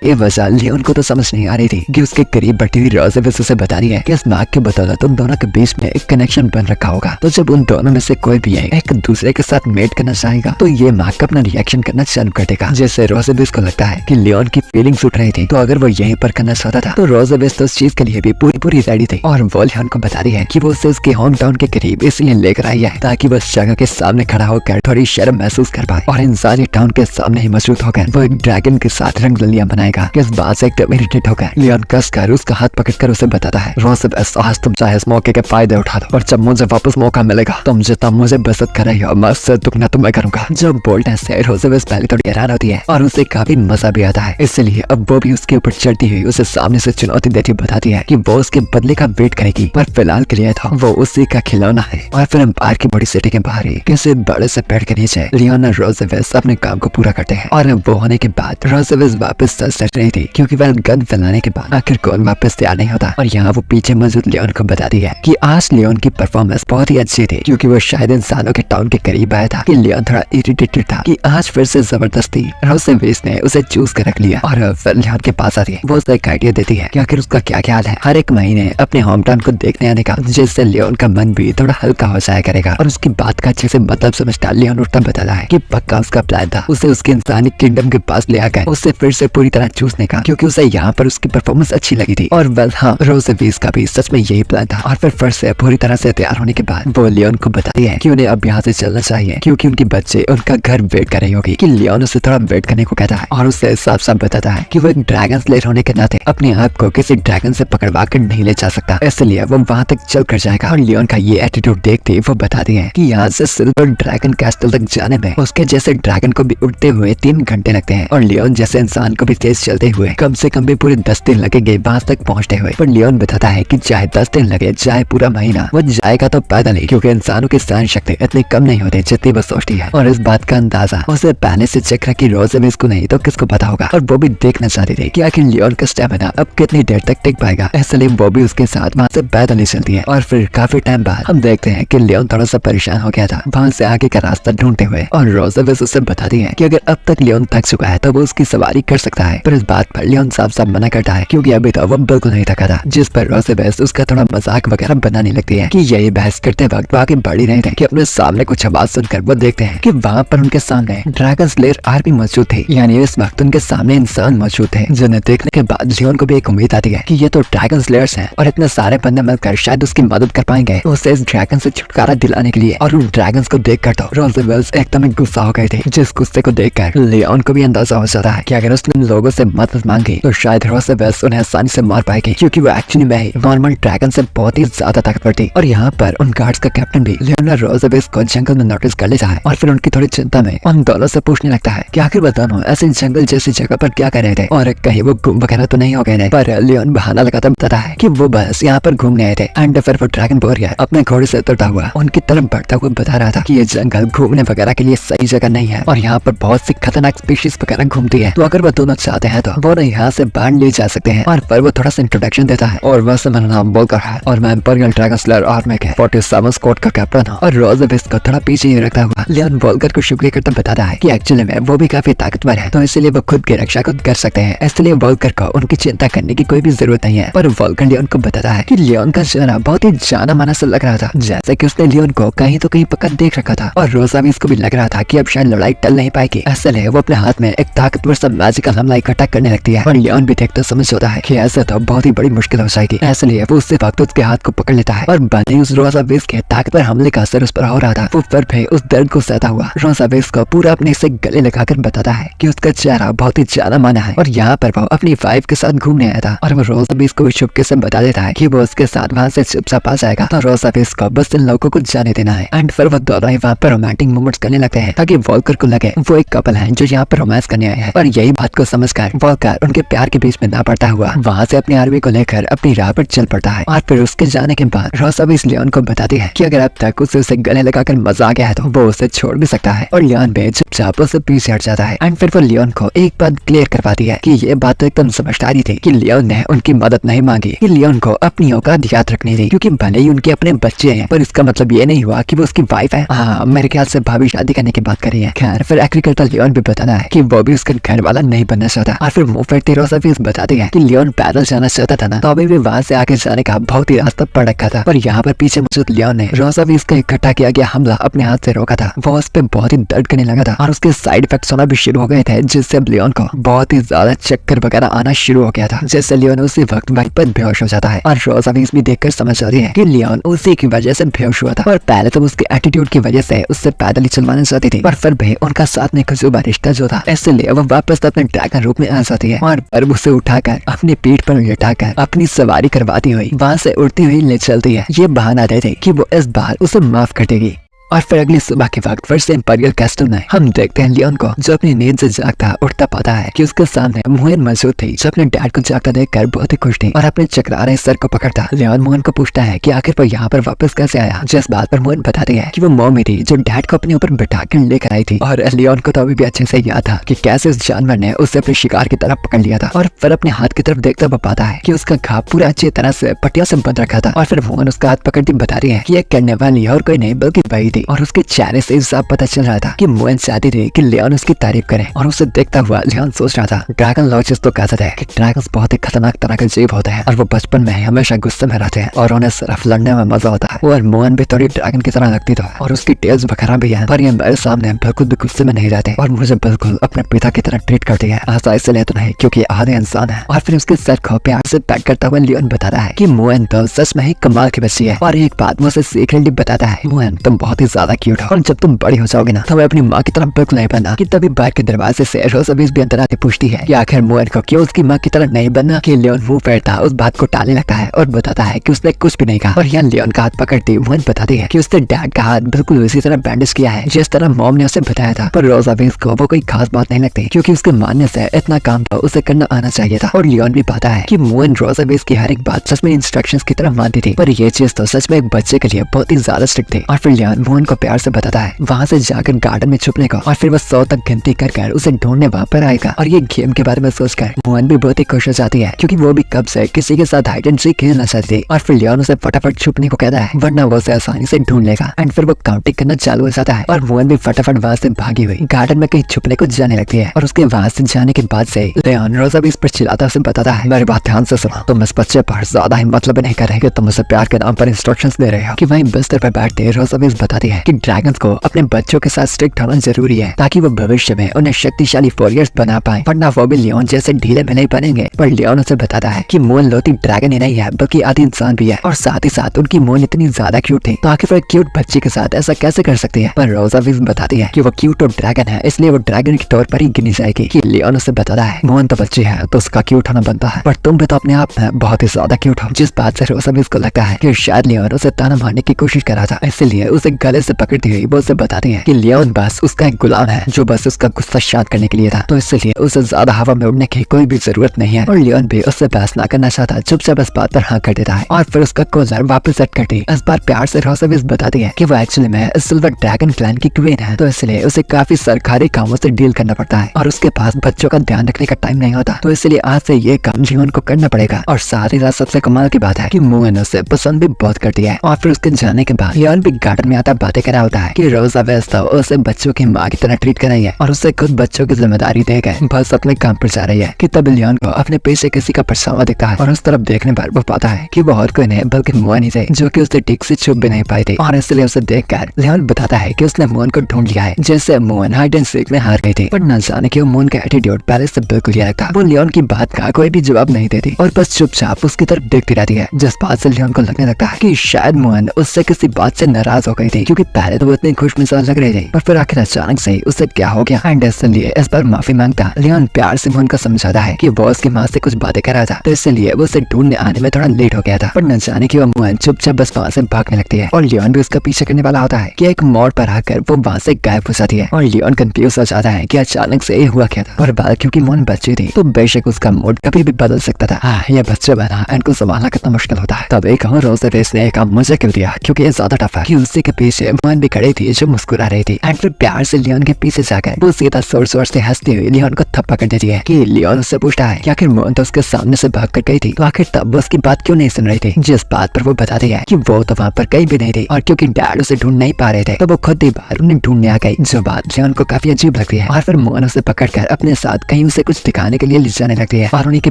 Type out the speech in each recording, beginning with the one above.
ये वजह लियोन को तो समझ नहीं आ रही थी कि उसके करीब बैठी हुई रोज़ेबेस उसे बता रही है कि इस नाक के बदौलत उन दोनों के बीच में एक कनेक्शन बन रखा होगा। तो जब उन दोनों में से कोई भी एक दूसरे के साथ मेट करना चाहेगा तो ये नाक अपना रिएक्शन करना चालू कर देगा, जिससे रोज़ेबेस को लगता है कि लियोन की फीलिंग्स उठ रही थी। तो अगर वो यहीं पर करना चाहता था तो रोज़ेबेस तो उस चीज के लिए भी पूरी रेडी थी और वो लियोन को बता रही है कि वो उसे उसके होम टाउन के करीब इसलिए लेकर आई है ताकि वो उस जगह के सामने खड़ा होकर थोड़ी शर्म महसूस कर पाए और इंसानी टाउन के सामने ही मौजूद होकर वो एक ड्रैगन के साथ रंगलियां बनाएगा। इस बात से एकदम इरिटेट होकर लियोन कसकर उसका हाथ पकड़कर उसे बताता है, रोज़ेबेस आज तुम चाहे इस मौके के फायदे उठा दो और जब मुझे वापस मौका मिलेगा तुम जितना मुझे बेइज्जत कर रही हो मैं उससे दुगना तो मैं करूंगा। जब बोल्डनेस से रोज़ेबेस पहले थोड़ी हैरान होती है और उसे काफी मजा भी आता है, इसलिए अब वो भी उसके ऊपर चढ़ती हुई उसे सामने से चुनौती देती बताती है कि वो उसके बदले का वेट करेगी, पर फिलहाल के लिए था वो उसी का खिलौना है। और फिर एम्पायर की बड़ी सिटी के बाहर ही किसी बड़े से पेड़ के नीचे लियोन और रोज़ेबेस अपने काम को पूरा करते हैं। और वो होने के बाद रोज़ेबेस वापस सच रही थी क्योंकि वह गन फैलाने के बाद आखिर कौन वापस तैयार नहीं होता। और यहाँ वो पीछे मौजूद लियोन को बताती है कि आज लियोन की परफॉर्मेंस बहुत ही अच्छी थी क्योंकि वो शायद इंसानों के टाउन के करीब आया था कि लियोन थोड़ा इरिटेटेड था कि आज फिर से जबरदस्ती रोज़ेबेस ने उसे चूज कर रख लिया। और फिर लियोन के पास आती है, वो उसे एक आइडिया देती है कि आखिर उसका क्या ख्याल है हर एक महीने अपने होम टाउन को देखने आने का, जिससे लियोन का मन भी थोड़ा हल्का हो जाया करेगा। और उसकी बात का अच्छे से मतलब समझता लियोन उठता बताता है कि पक्का उसका प्लान था उसे उसके इंसानी किंगडम के पास ले आकर उससे फिर से पूरी तरह चूसने का, क्योंकि उसे यहाँ पर उसकी परफॉर्मेंस अच्छी लगी थी। और वेल हाँ, रोज़ेबेस का भी सच में यही प्लान था। और फिर से पूरी तरह से तैयार होने के बाद वो लियोन को बताती है कि उन्हें अब यहाँ से चलना चाहिए क्योंकि उनकी बच्चे उनका घर वेट कर रही होगी। कि लियोन उसे थोड़ा वेट करने को कहता है और उसे साफ साफ बताता है कि वो एक ड्रैगन स्लेयर होने के नाते अपने आप को किसी ड्रैगन से पकड़वा कर नहीं ले जा सकता, इसलिए वो वहाँ तक चल कर जाएगा। और लियोन का ये एटीट्यूड देखते वो बताती है कि यहाँ से सिल्वर ड्रैगन कैस्टल तक जाने में उसके जैसे ड्रैगन को भी उड़ते हुए 3 घंटे लगते हैं और लियोन जैसे इंसान को भी तेज चलते हुए कम से कम भी पूरे 10 दिन लगेंगे वहाँ तक पहुँचते हुए। पर लियोन बताता है कि चाहे 10 दिन लगे चाहे पूरा महीना, वो जाएगा तो पैदल ही, क्योंकि इंसानों की सहन शक्ति इतनी कम नहीं होती जितनी वो सोचती है। और इस बात का अंदाजा उसे पहले से चेक रखी रोज़ेबेस को नहीं तो किसको पता होगा। और वो भी देखना चाहती थी कि आखिर लियोन का स्टेमिना अब कितनी देर तक टिक पाएगा, इसलिए वो भी उसके साथ वहाँ से पैदल ही चलती है। और फिर काफी टाइम बाद हम देखते हैं कि लियोन थोड़ा सा परेशान हो गया था वहाँ से आगे का रास्ता ढूंढते हुए, और रोज़ेबेस उससे बताती है कि अगर अब तक लियोन थक चुका है तो वो उसकी सवारी कर सकता है। पर इस बात पर लियोन साफ साफ मना करता है क्योंकि अभी तो वो बिल्कुल नहीं थका था, जिस पर रोज़ेबेस उसका थोड़ा मजाक वगैरह बनाने लगती है। कि यही बहस करते वक्त आगे बढ़ी रहे थे कि अपने सामने कुछ आवाज सुनकर वो देखते हैं कि वहाँ पर उनके सामने ड्रैगन स्लेयर आर्मी मौजूद थे, यानी इस वक्त उनके सामने इंसान मौजूद थे, जिन्हें देखने के बाद लियोन को भी एक उम्मीद आती है कि ये तो ड्रैगन स्लेयर्स हैं और इतने सारे बंदे मिलकर शायद उसकी मदद कर पाएंगे उसे इस ड्रैगन से छुटकारा दिलाने के लिए। और उन ड्रैगन्स को देखकर तो रोज़ेबेस एकदम गुस्सा हो गए थे, जिस गुस्से को देखकर लियोन को भी अंदाजा हो जाता है कि अगर उसने इन लोगों से मदद मांगी तो शायद रोज़ेबेस उन्हें आसानी से मार पाएगी, क्योंकि वो एक्चुअली में ही नॉर्मल ड्रैगन से बहुत ही ज्यादा ताकतवर थी। और यहाँ पर उन गार्ड्स का कैप्टन भी लियोन और रोज़ेबेस को जंगल में नोटिस कर लेता है और फिर उनकी थोड़ी चिंता में उन दोनों से पूछने लगता है कि आखिर वो दोनों ऐसे जंगल जैसी जगह पर क्या कर रहे थे और कहीं वो गुम वगैरह तो नहीं हो गए। पर लियोन बहाना लगाता बताता है कि वो बस यहाँ पर घूमने आए थे। एंड फिर वो ड्रैगन वॉरियर अपने घोड़े से उतरता हुआ उनकी तरफ बढ़ता हुआ बता रहा था कि ये जंगल घूमने वगैरह के लिए सही जगह नहीं है और यहाँ पर बहुत सी खतरनाक स्पीशीज वगैरह घूमती है, तो अगर वो दोनों चाहते हैं तो वो यहाँ से बाहर ले जा सकते हैं। और फिर वो थोड़ा सा इंट्रोडक्शन देता है और वैसे मेरा नाम बोलकर है और मैं इंपीरियल ड्रैगन स्लेयर आर्मी के 47 स्क्वाड का कैप्टन हूँ। और रोज़ेबेस को थोड़ा पीछे ही रखता हुआ लियोन वोल्कर को शुक्रिया करता बताता है कि एक्चुअली में वो भी काफी ताकतवर है, तो इसलिए वो खुद की रक्षा खुद कर सकते हैं, इसलिए वोल्कर को उनकी चिंता करने की कोई भी जरूरत नहीं है। पर वोल्कर लियोन को बताता है कि लियोन का चेहरा बहुत ही जाना माना सा लग रहा था, जैसे कि उसने लियोन को कहीं तो कहीं पकड़ देख रखा था। और रोज़ेबेस को भी लग रहा था कि अब शायद लड़ाई टल नहीं पाएगी, इसलिए वो अपने हाथ में एक ताकतवर सा मैजिकल हमला इकट्ठा करने लगती है। और लियोन भी देखते समझ होता है कि ऐसा तो बहुत ही बड़ी मुश्किल हो जाएगी, इसलिए वो उससे वक्त उसके हाथ को पकड़ लेता है। और बने उस रोज़ेबेस के ताकतवर हमले का असर उस पर हो रहा था, वो फिर भी उस दर्द को सहता हुआ रोज़ेबेस को पूरा अपने से गले लगाकर बताता है कि उसका चेहरा बहुत ही जाना माना है और यहाँ पर वो अपनी वाइफ के साथ घूमने आया था। और वो रोज़ेबेस को चुपके से बता देता है कि वो उसके साथ वहाँ से चुपचाप आ जाएगा, तो रोज़ेबेस को बस इन लोगों को जाने देना है। एंड फिर वो दोनों ही वहाँ पर रोमांटिक मोमेंट्स करने लगते हैं ताकि वोल्कर को लगे वो एक कपल है जो यहाँ पर रोमांस करने आए हैं। और यही बात को समझकर वोल्कर उनके प्यार के बीच में ना पड़ता हुआ वहाँ से अपनी आर्मी को लेकर अपनी राह पर चल पड़ता है। और फिर उसके जाने के बाद रोज़ेबेस लियोन को बताती है कि अगर अब तक उसे गले लगाकर मजा आ गया है तो वो उसे छोड़ भी सकता है। और लियोन भी चुपचाप उसे पीछे हट जाता है। एंड फिर वो लियोन को एक बात क्लियर करवाती है कि ये बात तो एकदम समझदारी थी कि लियोन ने उनकी मदद नहीं मांगी, कि लियोन को अपनी औकात याद रखनी थी, क्योंकि भले ही उनके अपने बच्चे हैं पर इसका मतलब ये नहीं हुआ कि वो उसकी वाइफ है। हाँ, मेरे ख्याल से भाभी शादी करने की बात कर रही है। खैर फिर आखिरकार लियोन भी बताना है कि वो भी उसका घर वाला नहीं बनना चाहता था। और फिर मुंह फेरती रोज़ाफेज बताती है कि लियोन पैदल जाना चाहता था ना, तो अभी भी वहाँ से आगे जाने का बहुत ही रास्ता पड़ रखा था। पर यहाँ पर पीछे मौजूद लियोन ने रोज़ाफेज का इकट्ठा किया गया हमला अपने हाथ से रोका था। वो उस पे बहुत ही दर्द करने लगा था और उसके साइड इफेक्ट्स होना भी शुरू हो गए थे, जिससे अब लियोन को बहुत ही ज्यादा चक्कर वगैरह आना शुरू हो गया था। जैसे लियोन उसी वक्त वहीं पर बेहोश हो जाता है और रोज़ाफेज भी देखकर समझ जाती है कि लियोन उसी की वजह से बेहोश हुआ था। और पहले तो उसके एटीट्यूड की वजह से उससे पैदल ही चलवाना चाहती थी, पर फिर भी उनका साथ में कसूबा रिश्ता जो था, इसलिए वो वापस अपने ड्रैगन रूप में आ जाती है और पर्व उसे उठाकर अपनी पीठ पर लिटाकर अपनी सवारी करवाती हुई वहाँ से उड़ती हुई ले चलती है। ये बहाना देती कि वो इस बार उसे माफ कर देगी। और फिर अगली सुबह के वक्त फिर से इंपीरियल कैस्टल में हम देखते हैं लियोन को, जो अपनी नींद से जागता उठता पाता है कि उसके सामने मोहन मौजूद थी, जो अपने डैड को जागता देखकर बहुत ही खुश थी और अपने चकरा रहे सर को पकड़ता लियोन मोहन को पूछता है कि आखिर वो यहाँ पर वापस कैसे आया। जिस बात पर मोहन बताती है कि वो मॉमी थी जो डैड को अपने ऊपर बिठा कर लेकर आई थी। और लियोन को तो अभी भी अच्छे से याद था कि कैसे उस जानवर ने उसे अपने शिकार की तरफ पकड़ लिया था। और फिर अपने हाथ की तरफ देखता हुआ पाता है कि उसका घाव पूरा अच्छी तरह से पट्टियों से बंध रखा था। और फिर मोहन उसका हाथ पकड़ती बताती है कि ये करने वाली और कोई नहीं बल्कि वही थी। और उसके चेहरे से साफ पता चल रहा था कि मोहन चाहती थी कि लियोन उसकी तारीफ करे। और उसे देखता हुआ लियोन सोच रहा था, ड्रैगन लॉजिस्ट तो कहते थे कि ड्रैगन्स बहुत ही खतरनाक तरह के जीव होते हैं और वो बचपन में हमेशा गुस्से में रहते हैं और उन्हें सिर्फ लड़ने में मजा होता है। और मोहन भी थोड़ी ड्रैगन की तरह लगती तो है और उसकी टेल्स वगैरह भी है, पर ये मेरे सामने बिल्कुल भी गुस्से में नहीं रहते और मुझे बिल्कुल अपने पिता की तरह ट्रीट करती है। ऐसा इसलिए तो नहीं क्योंकि आधे इंसान है। और फिर उसके सर को प्यार से पैक करता हुआ लियोन बताता है कि मोहन तो सच में ही कमाल की बच्ची है। और एक बात मुझे सीक्रेटली बताता है, मोहन तुम बहुत ही ज्यादा क्यूट हो और जब तुम बड़ी हो जाओगे ना तो मैं अपनी माँ की तरह बिल्कुल नहीं बनना। कि तभी बाहर के दरवाजे से रोज़ाफेज भी अंदर आके पूछती है कि आखिर मोहन को क्यों उसकी माँ की तरह नहीं बनना। कि लियोन मुंह फेरता उस बात को टालने लगता है और बताता है कि उसने कुछ भी नहीं कहा। और यहाँ लियोन का हाथ पकड़ती मोहन बताती है कि उसने डैड का हाथ बिल्कुल उसी तरह बैंडेज किया है जिस तरह मॉम ने उसे बताया था। पर रोज़ाफेज को वो कोई खास बात नहीं लगती क्योंकि उसके मानने से इतना काम तो उसे करना आना चाहिए था। और लियोन भी पाता है कि मोहन रोज़ाफेज की हर एक बात सच में इंस्ट्रक्शंस की तरह मानती थी, पर ये चीज तो सच में एक बच्चे के लिए बहुत ही ज्यादा स्ट्रिक्ट थी। और फिर लियोन मोहन को प्यार से बताता है वहाँ से जाकर गार्डन में छुपने को और फिर वो 100 तक गिनती कर उसे ढूंढने वहाँ पर आएगा। और ये गेम के बारे में सोचकर मोहन भी बहुत ही खुश हो जाती है क्योंकि वो भी कब से किसी के साथ हाइड एंड सीक खेलना चाहती थी। और फिर लियोन उसे फटाफट छुपने को कहता है वरना वो उसे आसानी से ढूंढ लेगा। एंड फिर वो काउंटिंग करना चालू हो जाता है और मोहन भी फटाफट वहाँ से भागी हुई गार्डन में कहीं छुपने को जाने लगती है। और उसके वहाँ से जाने के बाद से लियोन रोज़ाफेज पर चिल्लाता उसे बताता है मेरी बात ध्यान से सुनो, तुम इस बच्चे पर ज्यादा ही मतलब नहीं कर रहे कि तुम उसे प्यार के नाम पर इंस्ट्रक्शंस दे रहे हो। कि वहीं बिस्तर पर बैठते रोज़ाफेज बताती है कि ड्रैगन्स को अपने बच्चों के साथ स्ट्रिक्ट होना जरूरी है ताकि वो भविष्य में उन्हें शक्तिशाली वॉरियर्स बना पाए, वरना वो भी लियोन जैसे ढीले भी नहीं बनेंगे। पर लियोन उसे बताता है कि मोहन लोती ड्रैगन ही नहीं है बल्कि आदि इंसान भी है और साथ ही साथ उनकी मोहन इतनी ज्यादा क्यूट थी तो आखिर वो क्यूट बच्ची के साथ ऐसा कैसे कर सकती है। पर रोज़ाफेज बताती है कि वो क्यूट और ड्रैगन है इसलिए वो ड्रैगन के तौर पर ही गिनी जाएगी। कि लियोन उसे बताता है मोहन तो बच्ची है तो उसका क्यूट होना बनता है, पर तुम भी तो अपने आप में बहुत ही ज्यादा क्यूट हो। जिस बात से रोज़ाफेज को लगता है कि शायद लियोन उसे ताना मारने की कोशिश कर रहा था, इसलिए उसे गले से पकड़ती हुई वो उसे बताती है कि लियोन बस उसका एक गुलाम है जो बस उसका गुस्सा शांत करने के लिए था, तो इसलिए उसे ज्यादा हवा में उड़ने की कोई भी जरूरत नहीं है। और लियोन भी उससे बहस ना करना चाहता, चुपचाप इस बात पर हाँ कर देता है। और फिर उसका कॉलर वापस सेट करती इस बार प्यार से रोज़ाफेज बताती है कि वो एक्चुअली में सिल्वर ड्रैगन क्लैन की क्वीन है, तो इसलिए उसे काफी सरकारी कामों से डील करना पड़ता है और उसके पास बच्चों का ध्यान रखने का टाइम नहीं होता, तो इसलिए आज से ये काम लियोन को करना पड़ेगा। और साथ ही साथ सबसे कमाल की बात है कि मोहन उसे पसंद भी बहुत करती है। और फिर उसके जाने के बाद लियोन भी गार्डन में आता बातें कर रहा होता है कि रोज़ाफेज तो उसे बच्चों की माँ की तरह ट्रीट कर रही है और उससे खुद बच्चों की जिम्मेदारी देकर बस अपने काम पर जा रही है। कि तब लियोन को अपने पीछे किसी का पछतावा दिखता है और उस तरफ देखने पर वो पाता है कि वो और कोई नहीं बल्कि मोहन ही थे जो कि उसे ठीक से छुप भी नहीं पाई थी। और इसलिए उसे देखकर लियोन बताता है कि उसने मोहन को ढूंढ लिया है, जैसे मोहन हाइड एंड सीक में हार गई थी। पर न जाने क्यों मोहन का एटीट्यूड पहले से बिल्कुल अलग था। वो लियोन की बात का कोई भी जवाब नहीं देती और बस चुपचाप उसकी तरफ देखती रहती है, जिस बात से लियोन को लगने लगता है कि शायद मोहन उससे किसी बात से नाराज हो गई थी क्योंकि पहले तो वो इतनी खुशमिजाज लग रही थी पर फिर आखिर अचानक से उसे क्या हो गया। एंड इसलिए इस पर माफी मांगता लियोन प्यार से मोहन को समझाता है कि वो उसकी माँ से कुछ बातें कर रहा था, तो इसलिए वो उसे ढूंढने आने में थोड़ा लेट हो गया था। पर न जाने क्यों मोहन चुपचाप बस वहाँ से भागने लगती है और लियोन भी उसका पीछे करने वाला होता है कि एक मोड़ पर आकर वो वहाँ से गायब हो जाती है। और लियोन कंफ्यूज हो जाता है कि अचानक से ये हुआ क्या था। और बात क्योंकि मोहन बच्ची थी तो बेशक उसका मूड कभी भी बदल सकता था। हाँ, ये बच्चे बना इनको संभालना कितना मुश्किल होता है। तब एक रोज़ाफेज ने काम मुझे क्यों दिया क्योंकि ये ज्यादा टफ है कि उसी के पीछे पीछे मोहन भी खड़ी थी जो मुस्कुरा रही थी। एंड फिर प्यार से लियोन के पीछे जाकर वो सीधा जोर जोर से हंसती हुई लियोन को थप्पड़ कर देती है कि लियोन उससे पूछता है कि आखिर मोहन तो उसके सामने से भाग कर गई थी, तो आखिर तब वो उसकी बात क्यों नहीं सुन रही थी। जिस बात पर वो बताती है कि वो तो वहाँ पर कहीं भी नहीं थी और क्योंकि डैड उसे ढूंढ नहीं पा रहे थे तो वो खुद ही बाहर उन्हें ढूंढने आ गई। जो बात लियोन को काफी अजीब लगती है और फिर मोहन उसे पकड़कर अपने साथ कहीं उसे कुछ दिखाने के लिए ले जाने लगती है। और उन्हीं के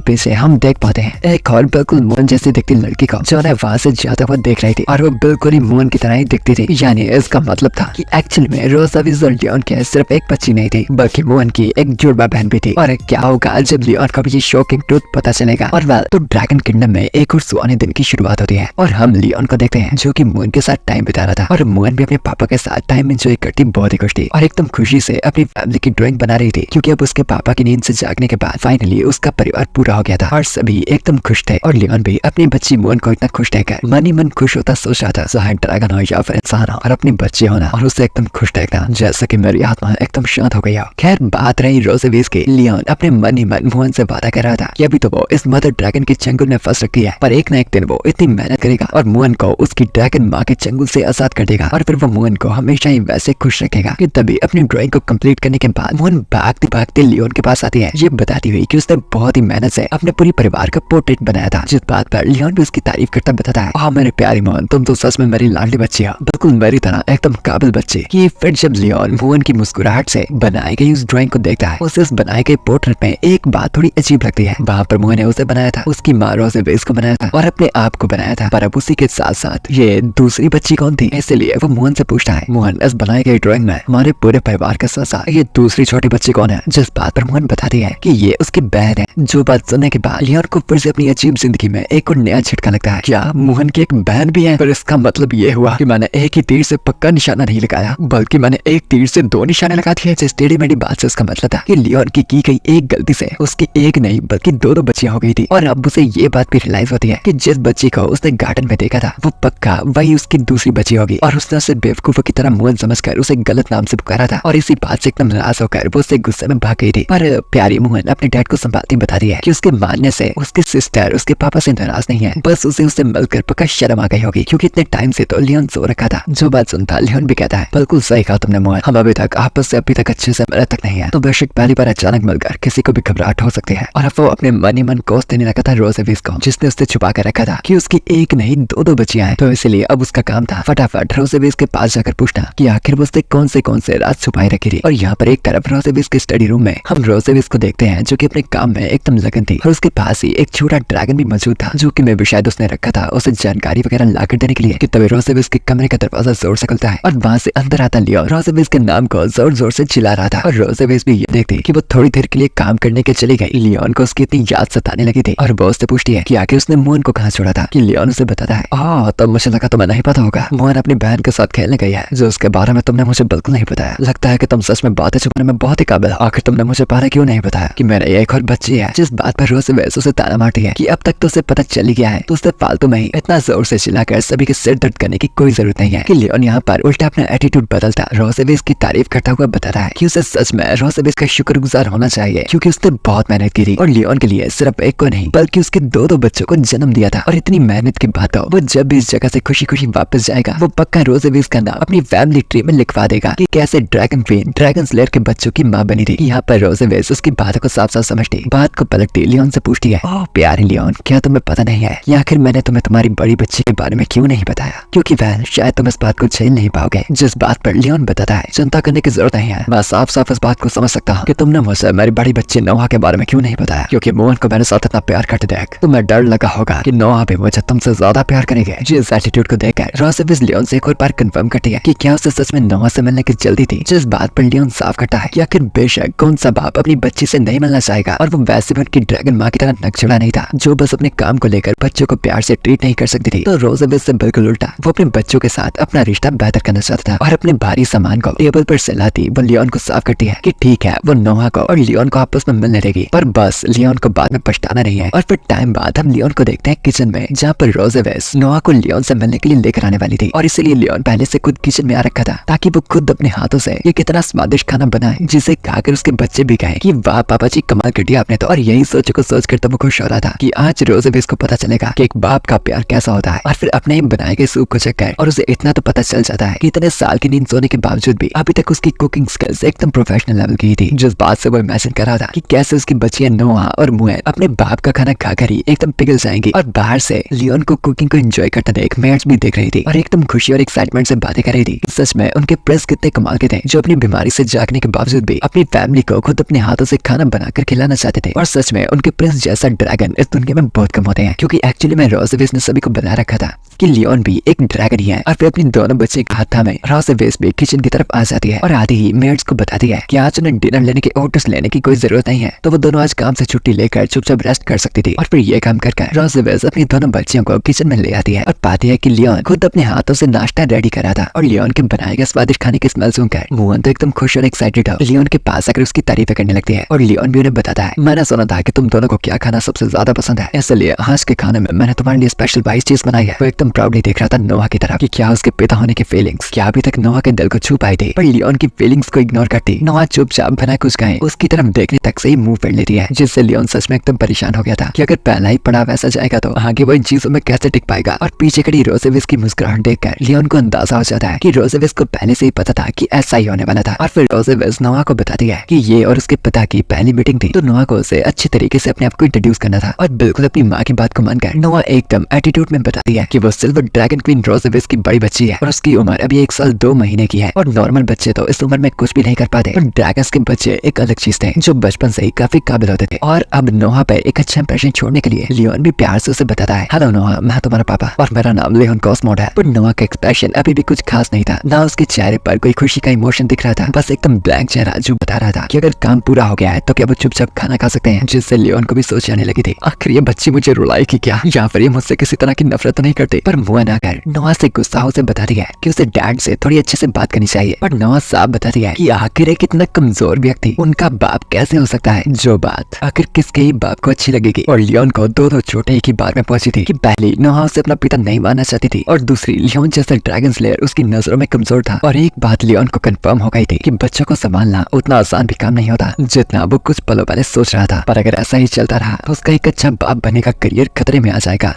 पीछे हम देख पाते हैं एक और बिल्कुल मोहन जैसी दिखती लड़की को जो उन्हें वहाँ से जाता हुआ देख रही थी और वो बिल्कुल ही मोहन की तरह ही दिखती थी। यानी इसका मतलब था कि एक्चुअली में रोजा विज और लियोन के सिर्फ एक बच्ची नहीं थी बल्कि मोहन की एक जुड़वा बहन भी थी। और क्या होगा जब लियोन को भी ये शॉकिंग ट्रूथ पता चलेगा। और वेल तो ड्रैगन किंगडम में एक और सुहाने दिन की शुरुआत होती है और हम लियोन को देखते हैं जो कि मोहन के साथ टाइम बिता रहा था। और मोहन भी अपने पापा के साथ टाइम एंजॉय करती बहुत ही खुश थी और एकदम खुशी से अपनी फैमिली की ड्राइंग बना रही थी क्योंकि अब उसके पापा की नींद से जागने के बाद फाइनली उसका परिवार पूरा हो गया था और सभी एकदम खुश थे। और लियोन भी अपनी बच्ची मोहन को इतना खुश देखकर मन ही मन खुश होता सोच रहा था चाहे ड्रैगन हो या फिर इंसान हो और अपनी बच्ची होना और उसे एकदम खुश देखना जैसे कि मेरी आत्मा एकदम शांत हो गई हो। खैर बात रही रोजेविस की। लियोन अपने मन ही मन मोहन से वादा कर रहा था कि अभी तो वो इस मदर ड्रैगन के चंगुल में फंस रखी है पर एक ना एक दिन वो इतनी मेहनत करेगा और मोहन को उसकी ड्रैगन माँ के चंगुल से आजाद कर देगा और फिर वो मोहन को हमेशा ही वैसे खुश रखेगा कि तभी अपनी ड्राइंग को कंप्लीट करने के बाद मोहन भागते भागते लियोन के पास आती है ये बताती हुई कि उसने बहुत ही मेहनत से अपने पूरी परिवार का पोर्ट्रेट बनाया था। जिस बात पर लियोन भी उसकी तारीफ करता बताता है हाँ मेरे प्यारी मोहन तुम तो सच में मेरी लाडली बच्ची हो, बिल्कुल मेरी तरह एकदम काबिल बच्ची। कि फिर जब लियोन मोहन की मुस्कुराहट से बनाई गई उस ड्राइंग को देखता है उसे उस बनाए गए पोर्ट्रेट में एक बात थोड़ी अजीब लगती है। वहाँ पर मोहन ने उसे बनाया था उसकी माँ रोजेविस को बनाया था और अपने आप को बनाया था पर अब उसी के साथ साथ ये दूसरी बच्ची कौन थी। इसलिए वो मोहन से पूछता है मोहन इस बनाई गई ड्राइंग में हमारे पूरे परिवार के साथ साथ ये दूसरी छोटी बच्ची कौन है। जिस बात पर मोहन बताती है कि ये उसकी बहन है। जो बात सुनने के बाद लियोन को फिर से अपनी अजीब जिंदगी में एक और नया झटका लगता है। क्या मोहन की एक बहन भी है। पर इसका मतलब ये हुआ कि मैंने एक ही तीर से पक्का निशाना नहीं लगाया बल्कि मैंने एक तीर से दो निशाने लगा दिए। जिस टेढ़ी मेढ़ी बात से उसका मतलब था कि लियोन की गई एक गलती से उसकी एक नहीं बल्कि दो बच्चियां हो गई थी। और अब उसे ये बात भी रियलाइज होती है कि जिस बच्ची को उसने गार्डन में देखा था वो पक्का वही उसकी दूसरी बच्ची होगी और उसने उसे बेवकूफों की तरह मोहन समझकर उसे गलत नाम से पुकारा था और इसी बात से एकदम नाराज होकर वो उससे गुस्से में भाग गई थी। पर प्यारी मोहन अपने डैड को संभालती बताती है कि उसके मानने से उसकी सिस्टर उसके पापा से नाराज नहीं है, बस उसे उससे मिलकर पक्का शर्म आ गई होगी क्योंकि इतने टाइम से तो लियोन सो रखा था। जो बात सुनता लियोन भी कहता है बिल्कुल सही कहा तुमने मोहन, हम अभी तक आपस से अभी तक अच्छे से मिले तक नहीं है तो बेशक पहली बार अचानक मिलकर किसी को भी घबराहट हो सकती है। और अब वो अपने मन ही मन कोस देने लगा था रोजेविस को जिसने उससे छुपा कर रखा था कि उसकी एक नहीं दो बच्चियां हैं। तो इसलिए अब उसका काम था फटाफट रोजेविस के पास जाकर पूछना कि आखिर वो उसने कौन से राज छुपाई रखी थी। और यहाँ पर एक तरफ रोजेविस के स्टडी रूम में हम रोजेविस को देखते हैं जो कि अपने काम में एकदम लगन थी और उसके पास ही एक छोटा ड्रैगन भी मौजूद था जो कि मैं शायद उसने रखा था उसे जानकारी वगैरह लाकर देने के लिए। कि तभी रोजेविस के कमरे का दरवाजा जोर से खुलता है और वहाँ से अंदर आता लियोन रोजेविस के नाम को जोर जोर से चिल्ला रहा था। और रोजेविस भी ये देखती कि वो थोड़ी देर के लिए काम करने के चली गई। लियोन को उसकी इतनी याद सताने लगी थी और वो उससे पूछती है कि आखिर उसने मोहन को कहाँ छोड़ा था। कि लियोन उसे बताता है तब मुझे लगा तुम्हें नहीं पता होगा, मोहन अपनी बहन के साथ खेलने गई है जो उसके बारे में तुमने मुझे बिल्कुल नहीं बताया। लगता है कि तुम सच में बातें छुपाने में बहुत ही काबिल हो। आखिर तुमने मुझे पहले क्यों नहीं बताया कि मेरे एक और बच्ची है। जिस बात पर रोजेविस उसे ताना मारती है कि अब तक तो उसे पता चल ही गया है तो उससे फालतू में ही इतना जोर से चिल्लाकर सभी के सिर दर्द करने की कोई जरूरत नहीं है। कि लियोन यहाँ पर उल्टा अपना एटीट्यूड बदलता रोजेविस की तारीफ करता हुआ बताता है कि उसे सच में रोजेविस का शुक्रगुजार होना चाहिए क्योंकि उसने बहुत मेहनत की थी और लियोन के लिए सिर्फ एक को नहीं बल्कि उसके दो बच्चों को जन्म दिया था। और इतनी मेहनत के बाद वो जब भी इस जगह से खुशी खुशी वापस जाएगा वो पक्का रोजेविस का नाम अपनी फैमिली ट्री में लिखवा देगा कि कैसे ड्रैगन क्वीन ड्रैगन स्लेयर के बच्चों की माँ बनी थी। यहाँ पर रोजेविस उसकी बातों को साफ साफ समझती बात को पलटती लियोन से पूछती है ओह प्यारे लियोन क्या तुम्हें पता नहीं है या आखिर मैंने तुम्हें तुम्हारी बड़ी बच्ची के बारे में क्यों नहीं बताया क्योंकि वह शायद तुम इस बात को झेल नहीं पाओगे। जिस बात पर लियोन बताता है चिंता करने की जरूरत नहीं है, मैं साफ साफ इस बात को समझ सकता हूँ कि तुमने मुझसे मेरी बड़ी बच्ची नोहा के बारे में क्यों नहीं बताया क्योंकि मोहन को मेरे साथ इतना प्यार करते देख तुम्हें डर लगा होगा कि नोहा भी मुझे तुमसे ज्यादा प्यार करेगी। जिस एटीट्यूड को देखकर रोजेविस लियोन से एक और बार कंफर्म करती है कि क्या उसे सच में नोहा से मिलने की जल्दी थी। जिस बात पर लियोन साफ करता है कि आखिर बेशक कौन सा बाप अपनी बच्ची से नहीं मिलना चाहेगा और वो वैसे भी उनकी ड्रैगन माँ की तरह नकचड़ा नहीं था जो बस अपने काम को लेकर बच्चों को प्यार से ट्रीट नहीं कर सकती थी। तो रोजेविस से बिल्कुल उल्टा वो अपने बच्चों के साथ अपना रिश्ता बेहतर करना चाहता था और अपने भारी सामान को टेबल पर सिलाती वो लियोन को साफ करती है कि ठीक है वो नोहा को और लियोन को आपस में मिलने देगी पर बस लियोन को बाद में पछताना नहीं है। और फिर टाइम बाद हम लियोन को देखते हैं किचन में जहाँ पर रोजेविस नोहा को लियोन से मिलने के लिए लेकर आने वाली थी और इसीलिए लियोन पहले से खुद किचन में आ रखा था ताकि वो खुद अपने हाथों से ये कितना स्वादिष्ट खाना बनाए जिसे खाकर उसके बच्चे भी कहें कि वाह पापा जी कमाल कर दिया आपने तो। और यही सोच को सोच कर तो वो खुश हो रहा था कि आज रोजेविस को पता चलेगा कि एक बाप का प्यार कैसा होता है। और फिर अपने ही बनाए गए सूप को चखकर और उसे इतना तो पता पता चल जाता है कि इतने साल की नींद सोने के बावजूद भी अभी तक उसकी कुकिंग स्किल्स एकदम प्रोफेशनल लेवल की थी। जिस बात से वो इमेजिन कर रहा था कि कैसे उसकी बच्चियां नोआ और मुएन अपने बाप का खाना खाकर ही एकदम पिघल जाएंगी। और बाहर से लियोन को कुकिंग को एंजॉय करता देख मेड्स भी देख रही थी और एकदम खुशी और एक्साइटमेंट से बातें कर रही थी। सच में उनके प्रिंस कितने कमाल के थे, जो अपनी बीमारी से जागने के बावजूद भी अपनी फैमिली को खुद अपने हाथों से खाना बनाकर खिलाना चाहते थे। और सच में उनके प्रिंस जैसा ड्रैगन इस दुनिया में बहुत कम होते हैं, क्योंकि एक्चुअली में रोज़ेवेस ने सभी को बता रखा था कि लियोन भी एक ड्रैगन ही है। और फिर अपनी दोनों बच्चे के हाथ थामे रोज़ेवेस भी किचन की तरफ आ जाती है और आते ही मेड्स को बताती है कि आज उन्हें डिनर लेने के ऑर्डर्स लेने की कोई जरूरत नहीं है, तो वो दोनों आज काम से छुट्टी लेकर चुपचाप रेस्ट कर सकती थी। और फिर ये काम कर रोज़ेवेस अपनी दोनों बच्चियों को किचन में ले आती है और पाती है कि लियोन खुद अपने हाथों से नाश्ता रेडी कर रहा था। और लियोन के बनाए गए स्वादिष्ट खाने की स्मेल सुनकर मुएन तो एकदम खुश और एक्साइटेड हो लियोन के पास आकर उसकी तारीफें करने लगती है। और लियोन भी उन्हें बताता है, मैंने सुना था कि तुम दोनों को क्या खाना सबसे ज्यादा पसंद है, इसलिए आज के खाने में मैंने तुम्हारे लिए स्पेशल 22 चीज बनाई है। वो एकदम प्राउडली देख रहा था नोआ की तरफ कि क्या उसके पिता होने की फीलिंग्स क्या अभी तक नोआ के दिल को छू पाई थी। पर लियोन की फीलिंग्स को इग्नोर करती नोआ चुपचाप बिना कुछ कहे उसकी तरफ देखने तक से ही मुंह फेर लेती है, जिससे लियोन सच में एकदम परेशान हो गया था कि अगर पहला ही पड़ा वैसा जाएगा तो आगे वो इन चीजों में कैसे टिक पाएगा। और पीछे खड़ी रोज़ेवेस की मुस्कुराहट देखकर लियोन को अंदाजा हो जाता है कि रोज़ेवेस को पहले से ही पता था कि ऐसा ही होने वाला था। और फिर रोज़ेवेस नोआ को बताती है कि ये और उसके पिता की पहली मीटिंग थी, तो नोआ को उसे अच्छे तरीके से अपने आप को इंट्रोड्यूस करना था। और बिल्कुल अपनी माँ की बात को मानकर नोआ एकदम एटीट्यूड में बताती है कि वो सिल्वर ड्रैगन क्वीन रोज़ेवेस की बड़ी बच्ची है और उसकी उम्र अभी 1 साल 2 महीने की है। और नॉर्मल बच्चे तो इस उम्र में कुछ भी नहीं कर पाते, और ड्रैगन्स के बच्चे एक अलग चीज थे जो बचपन से ही काफी काबिल होते थे। और अब नोआ पे एक अच्छा इंप्रेशन छोड़ने के लिए लियोन भी प्यार से उसे बताता है, हेलो नोआ, मैं तुम्हारा पापा और मेरा नाम लियोन कॉस्मोड है। पर नोआ का एक्सप्रेशन अभी भी कुछ खास नहीं था, ना उसके चेहरे पर कोई खुशी का इमोशन दिख रहा था, बस एकदम ब्लैंक चेहरा जो बता रहा था कि अगर काम पूरा हो गया है तो क्या वो चुपचाप खाना खा सकते हैं। जिससे लियोन को भी सोच आने लगी थी, आखिर ये बच्ची मुझे रुलाएगी क्या, या फिर ये मुझसे किसी तरह की नफरत तो नहीं करती। पर मुआ ना कर नोआ से गुस्सा उसे बताती है कि उसे डैड से थोड़ी अच्छे से बात करनी चाहिए। पर नोआ साफ बताती है कि आखिर एक इतना कमजोर व्यक्ति उनका बाप कैसे हो सकता है, जो बात आखिर किसके ही बाप को अच्छी लगेगी। और लियोन को दो चोटें एक ही बार में पहुंची थी कि पहली नोआ उसे अपना पिता नहीं मानना चाहती थी, और दूसरी लियोन जैसा ड्रैगन स्लेयर उसकी नजरों में कमजोर था। और एक बात लियोन को कंफर्म हो गई थी कि बच्चों को संभालना उतना आसान भी काम नहीं होता जितना वो कुछ पलों पहले सोच रहा था। पर अगर ऐसा ही चलता रहा तो उसका एक अच्छा बाप बनने का करियर खतरे में आ जाएगा।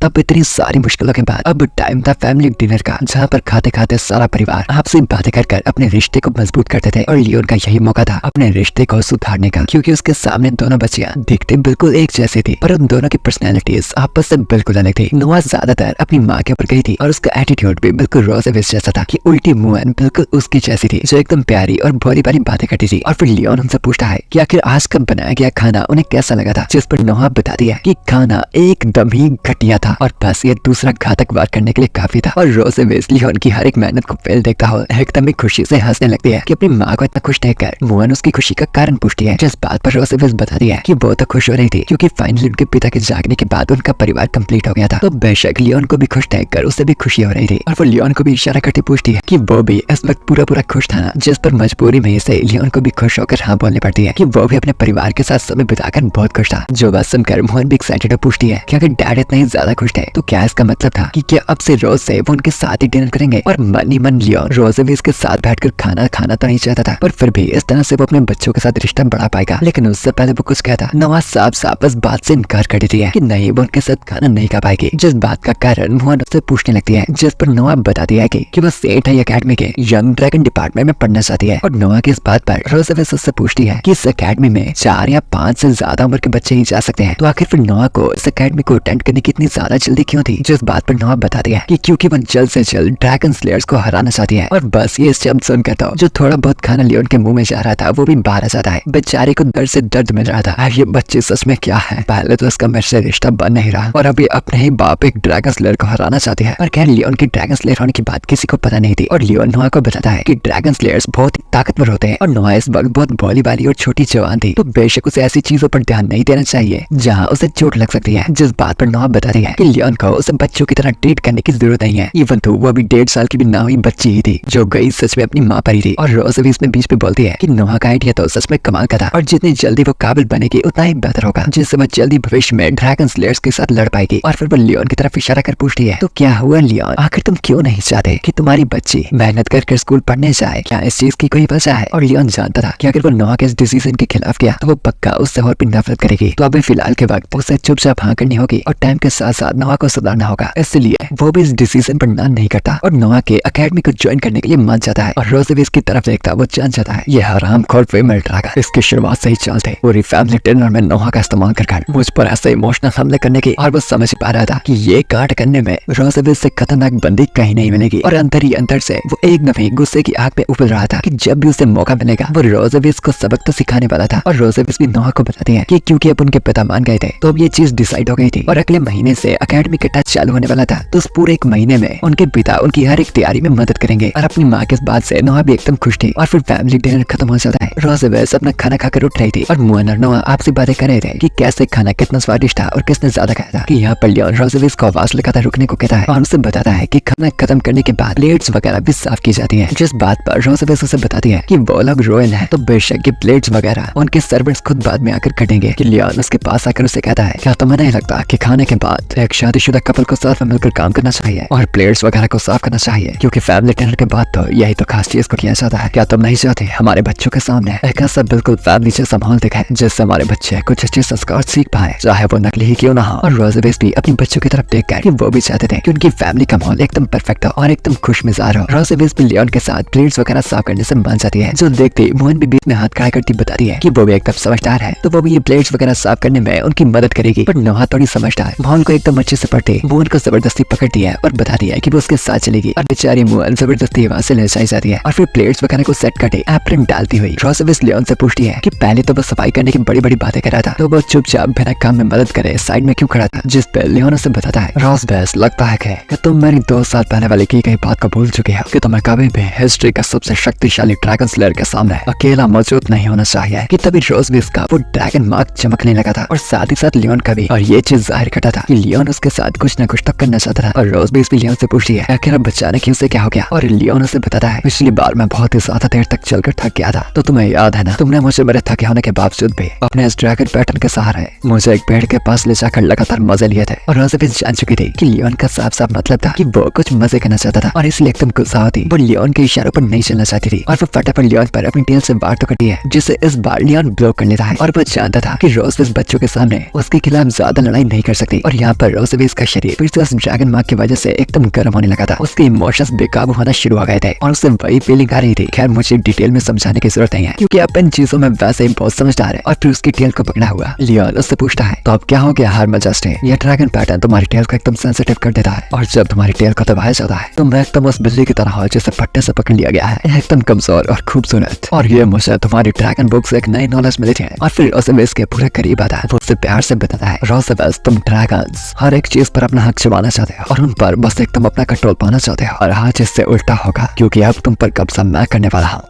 तब इतनी सारी मुश्किलों के बाद अब टाइम था फैमिली डिनर का, जहाँ पर खाते खाते सारा परिवार आपसे बातें कर अपने रिश्ते को मजबूत करते थे। और लियोन का यही मौका था अपने रिश्ते को सुधारने का, क्योंकि उसके सामने दोनों बच्चियां दिखते बिल्कुल एक जैसी थी, पर उन दोनों की पर्सनैलिटीज आपस से बिल्कुल अलग थी। नोआ ज्यादातर अपनी माँ के ऊपर गई थी और उसका एटीट्यूड भी बिल्कुल रोज़ेवेस जैसा था कि उल्टी मुएन बिल्कुल उसकी जैसी थी, जो एकदम प्यारी और भोली भाली बातें करती थी। और फिर लियोन उनसे पूछता है कि आखिर आज का बनाया गया खाना उन्हें कैसा लगा था, जिस पर नोआ बताती है कि खाना एकदम ही घटिया था और बस ये दूसरा घातक वार करने के लिए काफी था। और रोज़ेवेस लियोन की हर एक मेहनत को फेल देखता हो एकदम ही खुशी से हंसने लगती है कि अपनी माँ को इतना खुश देखकर मुएन उसकी खुशी का कारण पूछती है, जिस बात पर रोज़ेवेस बताती है कि वो तो खुश हो रही थी क्योंकि फाइनली उनके पिता के जागने के बाद उनका परिवार कंप्लीट हो गया था। तो बेशक लियोन को भी खुश देखकर उसे भी खुशी हो रही थी। और वो लियोन को भी इशारा करके पूछती है कि वो भी इस वक्त पूरा खुश था ना, जिस पर मजबूरी में से लियोन को भी खुश होकर हाँ बोलने पड़ती है कि वो भी अपने परिवार के साथ समय बिताकर बहुत खुश था। जो बात सुनकर मुएन भी एक्साइटेड हो पूछती है कि अगर डैड इतना ही ज्यादा खुश थे तो क्या इसका मतलब था कि क्या अब से रोज से वो उनके साथ ही डिनर करेंगे। और मन ही मन लियोन रोज़ेवेस के साथ बैठकर खाना तो नहीं चाहता था, पर फिर भी इस तरह से वो अपने बच्चों के साथ रिश्ता बढ़ा पाएगा। लेकिन उससे पहले वो कुछ कहता, नोआ साफ इस बात से इनकार कर देती है कि नहीं, वो उनके साथ खाना नहीं खा पाएगी। जिस बात का कारण मुएन उससे पूछने लगती है, जिस पर नोआ बताती है कि वो सेठ है एकेडमी के यंग ड्रैगन डिपार्टमेंट में पढ़ना चाहती है। और नोआ की इस बात पर रोज़ेवेस उससे पूछती है कि इस एकेडमी में 4 या 5 से ज्यादा उम्र के बच्चे ही जा सकते हैं, तो आखिर फिर नोआ को इस एकेडमी को अटेंड करने की इतनी ज्यादा जल्दी क्यों थी। जिस बात पर नोआ बताती है कि क्योंकि वो जल्द से जल्द ड्रैगन स्लेयर्स को हराना चाहती है। और बस ये शब्द सुनकर तो जो थोड़ा बहुत खाना लियोन के मुंह में जा रहा था वो भी बाहर आ जाता है। बेचारे को दर्द से दर्द मिल रहा था। ये बच्चे सच में क्या है, पहले तो इसका मेरे से रिश्ता बन नहीं रहा और अभी अपने ही बाप एक ड्रैगन स्लेयर को हराना चाहती है। और खैर लियोन की ड्रैगन स्लेयर होने की बात किसी को पता नहीं थी। और लियोन नोआ को बताता है कि ड्रैगन स्लेयर्स बहुत ताकतवर होते हैं और नोआ इस वक्त बहुत भोली भाली और छोटी जवान थी, तो बेशक उसे ऐसी चीजों पर ध्यान नहीं देना चाहिए जहाँ उसे चोट लग सकती है। जिस बात पर नोआ बताती है कि लियोन को उसे बच्चों की तरह ट्रीट करने की जरूरत नहीं है, इवन तो वो अभी 1.5 साल की भी ना हुई बच्ची ही थी जो गई सच में अपनी माँ पर ही थी। और रोज़ेवेस में बीच में बोलती है कि नोआ का आइडिया तो सच में कमाल का था और जितनी जल्दी वो काबिल बनेगी उतना ही बेहतर होगा, जिससे वो जल्दी भविष्य में ड्रैगन स्लेयर्स के साथ लड़ पाएगी। और फिर वो लियोन की तरफ इशारा कर पूछती है, तो क्या हुआ लियोन, आखिर तुम क्यों नहीं चाहते कि तुम्हारी बच्ची मेहनत कर स्कूल पढ़ने जाए, क्या इस चीज की कोई वजह है। और लियोन जानता था कि अगर वो नोआ के इस डिसीजन के खिलाफ गया तो वो पक्का उससे और भी नफरत करेगी, तो अभी फिलहाल के वक्त उसे चुपचाप हाँ करनी होगी और टाइम के साथ साथ नोआ को सुधारना होगा, इसलिए वो भी इस डिसीजन पर ना नहीं करता और नोआ के अकेडमी को ज्वाइन करने के लिए मान जाता है। और रोज़ भी इसकी तरफ देखता वो जान जाता है ये हरामखोर फीमेल ड्रैगन इसकी शुरुआत से ही चलते पूरी फैमिली डिनर में नोआ का इस्तेमाल कर मुझ पर ऐसे इमोशनल हमले करने की, और वो समझ पा रहा था कि ये कांड करने में रोज़ से खतरनाक बंदी कहीं नहीं मिलेगी। और अंदर ही अंदर से वो एकदम ही गुस्से की आग पे उबल रहा था कि जब भी उसे मौका मिलेगा वो रोज़ को सबक तो सिखाने वाला था। और रोज़ भी नोआ को बताती है कि क्योंकि अब उनके पिता मान गए थे तो अब ये चीज डिसाइड हो गई थी और अगले महीने से एकेडमी का टच चालू होने वाला था। तो उस पूरे एक महीने में उनके पिता उनकी हर एक तैयारी में मदद करेंगे। और अपनी माँ के इस बात से नोआ भी एकदम खुश थी। और फिर फैमिली डिनर खत्म हो जाता है। रोज़ अपना खाना खाकर उठ रही थी और मुआन और नोआ आपसे बातें कर रहे थे कि कैसे खाना कितना स्वादिष्ट था और किसने ज्यादा खाया था। कि यहाँ पर लियोन रोज़ को आवाज लगाता रुकने को कहता है और उसे बताता है कि खाना खत्म करने के बाद प्लेट्स वगैरह भी साफ की जाती है। जिस बात पर रोज़ उसे बताती है कि वो लोग रॉयल है तो बेशक ये प्लेट्स वगैरह उनके सर्वेंट्स खुद बाद में आकर कटेंगे। कि लियोन उसके पास आकर उसे कहता है क्या तुम्हें नहीं लगता कि खाने के बाद एक शादीशुदा कपल को साथ में मिलकर काम करना चाहिए और प्लेट्स वगैरह को साफ करना चाहिए, क्योंकि फैमिली डिनर के बाद तो यही तो खास चीज को किया जाता है। क्या तुम नहीं चाहते हमारे बच्चों के सामने एक ऐसा बिल्कुल फैमिली जैसा माहौल दिखाए जिससे हमारे बच्चे कुछ अच्छे संस्कार सीख पाए, चाहे वो नकली ही क्यों ना हो। और रोज़ भी अपने बच्चों की तरफ देख कर कि वो भी चाहते थे कि उनकी फैमिली का माहौल एकदम परफेक्ट हो और एकदम खुश मिजाज हो। रोज़ भी लियोन के साथ प्लेट्स वगैरह साफ करने से मान जाती है। जो देखते मोहन भी बीच में हाथ खड़ा करती बताती है कि वो भी एकदम समझदार है तो वो भी ये प्लेट्स वगैरह साफ करने में उनकी मदद करेगी। पर नोआ थोड़ी समझदार माहौल को एकदम अच्छे से पढ़ते मोहन को जबरदस्ती पकड़ती है और बताती है कि वो उसके साथ चलेगी। और बेचारी मोहन जबरदस्ती वहाँ से ले जाई जाती है और फिर प्लेट्स वगैरह को सेट करके एप्रन डालती हुई रोज़ लियोन से पूछती है कि पहले तो वो सफाई करने की बड़ी बड़ी बातें कर रहा था तो वो चुपचाप बिना काम में मदद करे साइड में क्यों खड़ा था। जिस पे लियोन उसे बताता है रोज़ लगता है कि तुम मेरी 2 साल पहले वाली की गई बात को भूल चुके हो कि तुम्हें कभी भी हिस्ट्री का सबसे शक्तिशाली ड्रैगन स्लेयर के सामने अकेला मौजूद नहीं होना चाहिए। कि तभी रोज़ का वो ड्रैगन मार्क चमकने लगा था और साथ ही साथ लियोन का भी, और ये चीज जाहिर करता था कि लियोन उसके साथ कुछ न कुछ तो करना चाहता था। और रोज़ भी लियोन से पूछती है आखिर अब बचाने की उसे क्या हो गया। और लियोन उसे बताता है पिछली बार मैं बहुत ही ज्यादा देर तक चलकर थक गया था तो तुम्हें याद है ना, तुमने मुझे मेरे थके होने के बावजूद भी अपने इस ड्रैगन पैटर्न के सहारे मुझे एक पेड़ के पास ले जाकर लगातार मजे लिए थे। और रोज़ जान चुकी थी कि लियोन का साफ साफ मतलब था कि वो कुछ मजे करना चाहता था और इसलिए एकदम गुस्सा होती वो लियोन के इशारों पर नहीं चलना चाहती थी। और वो फटाफट लियोन पर अपनी टेल से वार तो करती है जिससे इस बार लियोन ब्लॉक कर लेता है। और वो जानता था कि रोज़ बच्चों के सामने उसके खिलाफ ज्यादा लड़ाई नहीं कर सकती। और यहाँ पर रोज़ का शरीर फिर से उस ड्रैगन मार्क की वजह से एकदम गर्म होने लगा था। उसके इमोशंस बेकाबू होना शुरू हो गए थे और उसे वही फीलिंग आ रही थी। खैर मुझे डिटेल में समझाने की जरूरत नहीं है क्योंकि आप इन चीजों में वैसे ही बहुत समझदार है। और फिर उसकी टेल को पकड़ा हुआ लियोन उससे पूछता है तो अब क्या हो गया हार मजास्टे, ये ड्रैगन पैटर्न तुम्हारी टेल को एकदम सेंसिटिव कर देता है और जब तुम्हारी टेल को दबाया जाता है तो मैं एकदम उस बिल्ली की तरह हो जिसे पट्टे से पकड़ लिया गया है, एकदम कमजोर और खूबसूरत। और ये मुझे तुम्हारी ड्रैगन बुक से एक नई नॉलेज मिली थी। और फिर रोज़ के पूरे करीब आता है, वो उससे प्यार से बताता है रोज़ तुम ड्रैगन्स हर एक चीज पर अपना हक जमाना चाहते हो और उन पर बस एकदम अपना कंट्रोल पाना चाहते हो और आज इससे उल्टा होगा क्योंकि अब तुम पर कब्जा मैं करने वाला हूँ।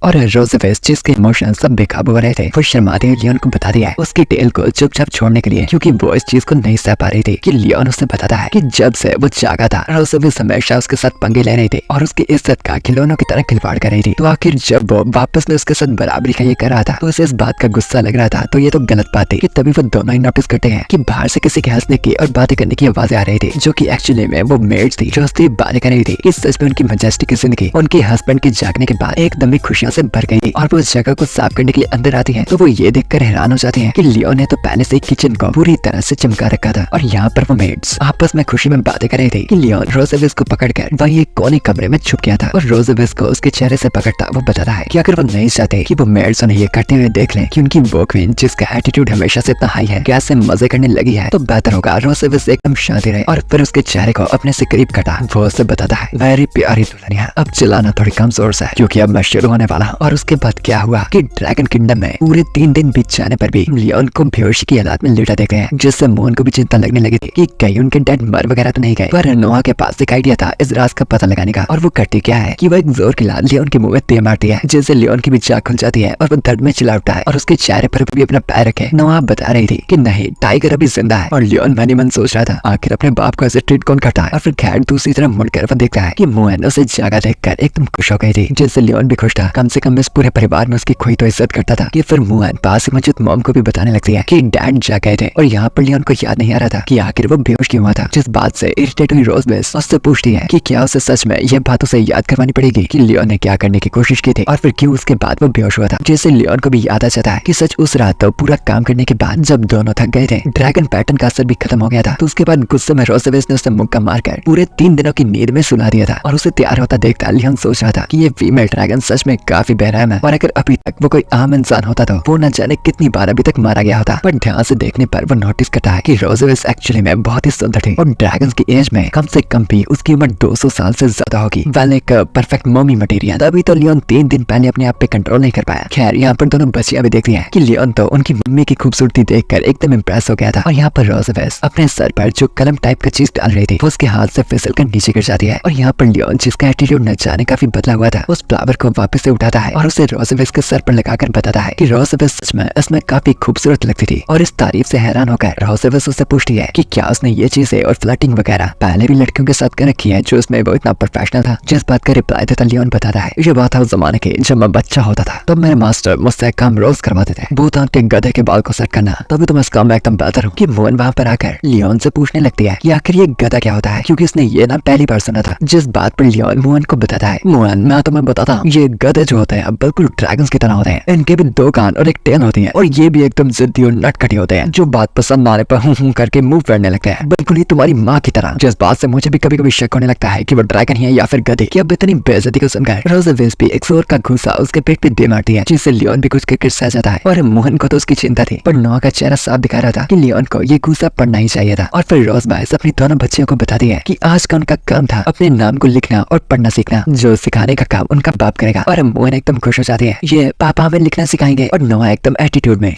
और रोज़ जिसके इमोशंस सब बेकाबू हो रहे थे वो शर्माते हुए लियोन को बता दिया है उसकी टेल को चुपचाप छोड़ने के लिए क्योंकि वो इस चीज को नहीं सह पा रही थी। कि लियोन उसे बताता है कि जब से वो जागा था रोज़ हमेशा उसके साथ पंगे ले रही थी और उसकी इज्जत का खिलौनों की तरह खिलवाड़ कर रही थी। तो आखिर जब वो वापस में उसके साथ बराबरी का ये कर रहा था तो उसे इस बात का गुस्सा लग रहा था। तो ये तो गलत बात थी कि तभी वो दोनों ही नोटिस करते हैं कि बाहर से किसी के हंसने की और बातें करने की आवाजें आ रही थी जो कि एक्चुअली में वो मेड्स थी जो उसकी बातें कर रही थी। इस सच में उनकी मजेस्टिक की जिंदगी उनके हस्बैंड के जागने के बाद एकदम ही खुशियों से भर गई थी। और वो उस जगह को साफ करने के लिए अंदर आती है तो वो ये देखकर हैरान हो जाती है कि लियोन ने तो पहले से किचन को पूरी तरह से चमका रखा था। और यहाँ पर वो मेड्स आपस में खुशी में बातें कर रही थी कि लियोन रोज़ को पकड़कर वही एक कोने कमरे में छुप गया था। और रोज़ को उसके चेहरे से पकड़ता वो बताता है कि अगर वो नहीं चाहते कि वो मेड्स उन्हें ये करते हुए देख लें कि उनकी वो क्वीन जिसका एटीट्यूड हमेशा से इतना हाई है कैसे मजे करने लगी है तो बेहतर होगा रोज़ एकदम शांति रहे। और फिर उसके चेहरे को अपने से करीब कटा वो उससे बताता है वेरी प्यारी दुल्हनिया अब चलाना थोड़ी कम जोर से क्योंकि अब मैं शुरू होने वाला हूँ। और उसके बाद क्या हुआ कि ड्रैगन किंगडम में पूरे 3 दिन बीत जाने पर भी लियोन को बेहोशी की हालत में लेटा देखते हैं जिससे मोहन को भी चिंता लगने लगी थी कि कहीं उनके डैड मर वगैरह तो नहीं गए। पर नोआ के पास एक आइडिया था इस राज का पता लगाने का और वो करती क्या है कि वो एक जोर की लात लियोन के मुंह में दे मारती है जिससे लियोन की भी चाक खुल जाती है और वो दर्द में चिल्ला उठता है और उसके चेहरे पर भी अपना पैर रखे। नोआ बता रही थी कि नहीं टाइगर अभी जिंदा है और लियोन मन ही मन सोच रहा था आखिर अपने बाप को ऐसे ट्रीट कौन करता है। और फिर खैर दूसरी तरफ मुड़कर वो देखता है कि मोहन उसे जागा देखकर एकदम खुश हो गई थी जिससे लियोन भी खुश था। कम से कम इस पूरे परिवार में उसकी कोई तो इज्जत करता था कि फिर मुआन पास ही मौजूद मॉम को भी बताने लगती है कि डैड जा गए थे और यहाँ पर लियोन को याद नहीं आ रहा था कि आखिर वो बेहोश क्यों हुआ था। जिस बात से इरिटेट हुई रोजबेस उससे पूछती है कि क्या उसे सच में ये बात उसे याद करवानी पड़ेगी कि लियोन ने क्या करने की कोशिश की थी और फिर क्यों उसके बाद वो बेहोश हुआ था। जैसे लियोन को भी याद आ जाता है कि सच उस रात तो पूरा काम करने के बाद जब दोनों थक गए थे ड्रैगन पैटर्न का असर भी खत्म हो गया था, तो उसके बाद गुस्से में रोजबेस ने उसे मुक्का मारकर पूरे 3 दिनों की नींद में सुला दिया था। और उसे तैयार होता देखता लियोन सोच रहा था कि ये फीमेल ड्रैगन सच में काफी बेरहम है और अगर अभी तक वो कोई आम इंसान होता तो वो न जाने कितनी बार अभी तक मारा गया होता। पर ध्यान से देखने पर वो नोटिस करता है कि रोजबेस एक्चुअली में बहुत ही सुंदर थी और ड्रैगन की एज में कम से कम भी उसकी उम्र 200 साल से ज्यादा होगी। वेल एक परफेक्ट मम्मी मटेरियल। तभी तो लियोन 3 दिन पहले अपने आप पे कंट्रोल नहीं कर पाया। खैर यहाँ पर दोनों बच्चियां भी देखती हैं कि लियोन तो उनकी मम्मी की खूबसूरती देखकर एकदम इम्प्रेस हो गया था और यहाँ पर रोजबेस अपने सर पर जो कलम टाइप का चीज डाल रही थी वो उसके हाथ से फिसल कर नीचे गिर जाती है और यहाँ पर लियोन जिसका एटीट्यूड न जाने काफी बदला हुआ था उस फ्लावर को वापस से उठाता है और उसे रोजबेस के सर पर लगाकर बताता है कि रोजबेस सच में इसमें काफी खूबसूरत लगती थी। और इस तारीफ से हैरान होकर रोजबेस उससे पूछती है कि क्या उसने ये चीजें और फ्लर्टिंग वगैरह पहले भी लड़कियों के साथ कर रखी है जो इसमें वो इतना प्रोफेशनल था। जिस बात का रिप्लाई देता लियोन बताता है ये बात था उस जमाने की जब मैं बच्चा होता था तब मेरे मास्टर मुझसे काम रोज करवाते थे, बूतान के गधे के बाल को सेट करना। तभी तो मैं इस काम में एकदम बेहतर हूँ। कि मोहन वहाँ पर आकर लियोन से पूछने लगती है कि आखिर ये गधा क्या होता है क्योंकि उसने ये ना पहली बार सुना था। जिस बात पर लियोन मोहन को बताता है मोहन मैं तुम्हें बताता हूँ ये गधे जो होते हैं बिल्कुल ड्रैगन्स की तरह होते हैं। इनके भी 2 कान और एक टेल होती है और ये भी एकदम जिद्दी और नटखटी होते हैं जो बात पसंद आने पर हूँ करके मुंह फेरने लगते हैं बिल्कुल ही तुम्हारी माँ की तरह। जिस बात से मुझे भी कभी कभी शक होने लगता है कि वो ड्रैगन ही है या फिर गधे। कि अब इतनी बेइज्जती को सुनकर रोजबेस भी एक जोर का घूसा उसके पेट पे दे मारती है जिससे लियोन भी कुछ क्रिकेट सह जाता है। और मोहन को तो उसकी चिंता थी पर नोआ का चेहरा साफ दिखा रहा था कि लियोन को ये घूसा पड़ना ही चाहिए था। और फिर रोजबेस अपनी दोनों बच्चियों को बताती है कि आज का उनका काम था अपने नाम को लिखना और पढ़ना सीखना, जो सिखाने का काम उनका बाप करेगा। और मोहन एकदम खुश हो जाती है ये पापा हमें लिखना सिखाएंगे और नोआ एकदम एटीट्यूड में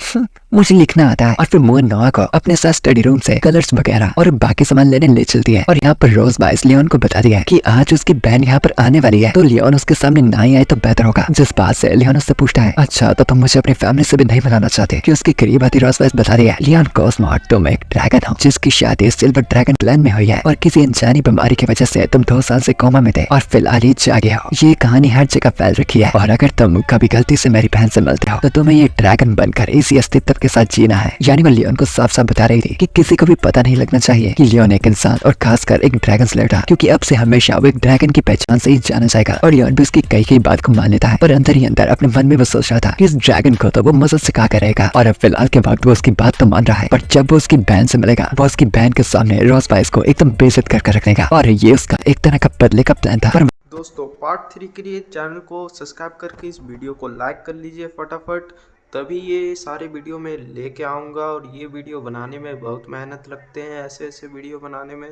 मुझे लिखना आता है। और फिर मोहन नोआ को अपने साथ स्टडी रूम से कलर्स वगैरह और बाकी सामान लेने ले चलती है। और यहाँ पर रोजबेस लियोन को बताती है कि आज उसकी बहन यहाँ पर आने वाली है तो लियोन उसके सामने ना ही आए तो बेहतर होगा। जिस बात से लियोन उससे पूछता है अच्छा तो तुम मुझे अपनी फैमिली से भी नहीं मिलाना चाहते। कि उसके करीब आती रोजबेस बता रही है लियोन कोस्मोट तुम एक ड्रैगन हो जिसकी शादी सिल्वर ड्रैगन क्लैन में हुई है और किसी अनजानी बीमारी की वजह से तुम 2 साल से कोमा में थे और फिलहाल ही जागे हो। ये कहानी हर जगह फैल रखी है और अगर तुम कभी गलती से मेरी बहन से मिलते हो तो तुम्हें ये ड्रैगन बनकर इसी अस्तित्व के साथ जीना है। यानी वो लियोन को साफ साफ बता रही थी कि किसी को भी पता नहीं लगना चाहिए कि लियोन एक इंसान और खासकर एक ड्रैगन स्लेयर था क्योंकि अब से हमेशा वो एक ड्रैगन की पहचान से ही जाना जाएगा। और लियोन भी उसकी कई बात को मान लेता है पर अंदर ही अंदर अपने मन में वो सोच रहा था कि इस ड्रैगन को तो वो मदद सिखा कर रहेगा। और अब फिलहाल के वक्त वो उसकी बात तो मान रहा है पर जब वो उसकी बहन से मिलेगा वो उसकी बहन के सामने रोजबेस को एकदम बेइज्जत कर रखेगा और ये उसका एक तरह का बदले का प्लान था। पर दोस्तों पार्ट 3 के लिए चैनल को सब्सक्राइब करके इस वीडियो को लाइक कर लीजिए फटाफट, तभी ये सारे वीडियो में लेके आऊँगा। और ये वीडियो बनाने में बहुत मेहनत लगते हैं ऐसे ऐसे वीडियो बनाने में,